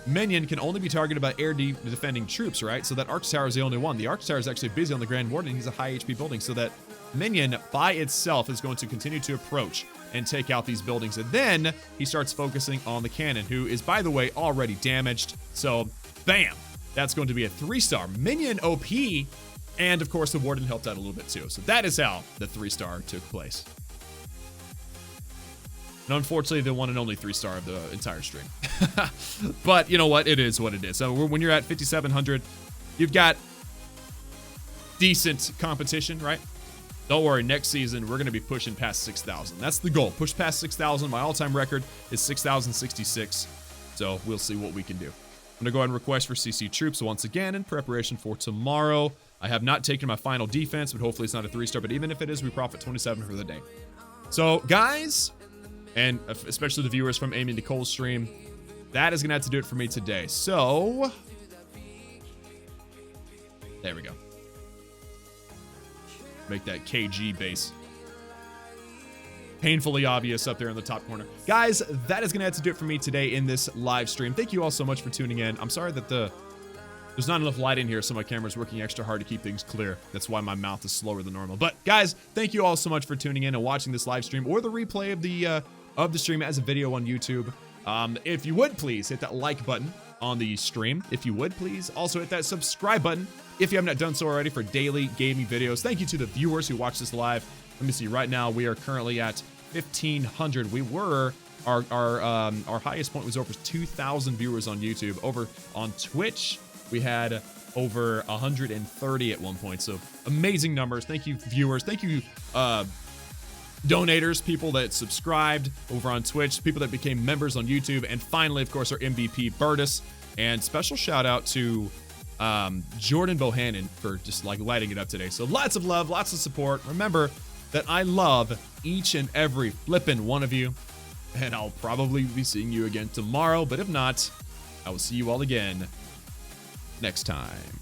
minion can only be targeted by air defending troops, right? So that Arch Tower is the only one. The Arch Tower is actually busy on the Grand Warden. He's a high HP building, so that minion by itself is going to continue to approach and take out these buildings. And then he starts focusing on the cannon, who is, by the way, already damaged. So bam, that's going to be a 3-star minion OP. And of course, the Warden helped out a little bit too. So that is how the 3-star took place. And unfortunately, the one and only 3-star of the entire stream. But you know what? It is what it is. So when you're at 5,700, you've got decent competition, right? Don't worry, next season, we're going to be pushing past 6,000. That's the goal. Push past 6,000. My all-time record is 6,066. So we'll see what we can do. I'm going to go ahead and request for CC troops once again in preparation for tomorrow. I have not taken my final defense, but hopefully it's not a 3-star. But even if it is, we profit 27 for the day. So, guys, and especially the viewers from Amy Nicole's stream, that is going to have to do it for me today. So, there we go. Make that KG base painfully obvious up there in the top corner. Guys, that is going to have to do it for me today in this live stream. Thank you all so much for tuning in. I'm sorry that there's not enough light in here, so my camera's working extra hard to keep things clear. That's why my mouth is slower than normal. But guys, thank you all so much for tuning in and watching this live stream, or the replay of the stream as a video on YouTube. If you would please hit that like button on the stream. If you would please also hit that subscribe button if you have not done so already for daily gaming videos. Thank you to the viewers who watch this live. Let me see. Right now we are currently at 1,500. We were our highest point was over 2,000 viewers on YouTube. Over on Twitch, we had over 130 at one point. So amazing numbers. Thank you, viewers. Thank you, donators, people that subscribed over on Twitch, people that became members on YouTube, and finally, of course, our MVP, Burtis. And special shout out to Jordan Bohannon for just like lighting it up today. So lots of love, lots of support. Remember that I love each and every flippin' one of you, and I'll probably be seeing you again tomorrow, but if not, I will see you all again next time.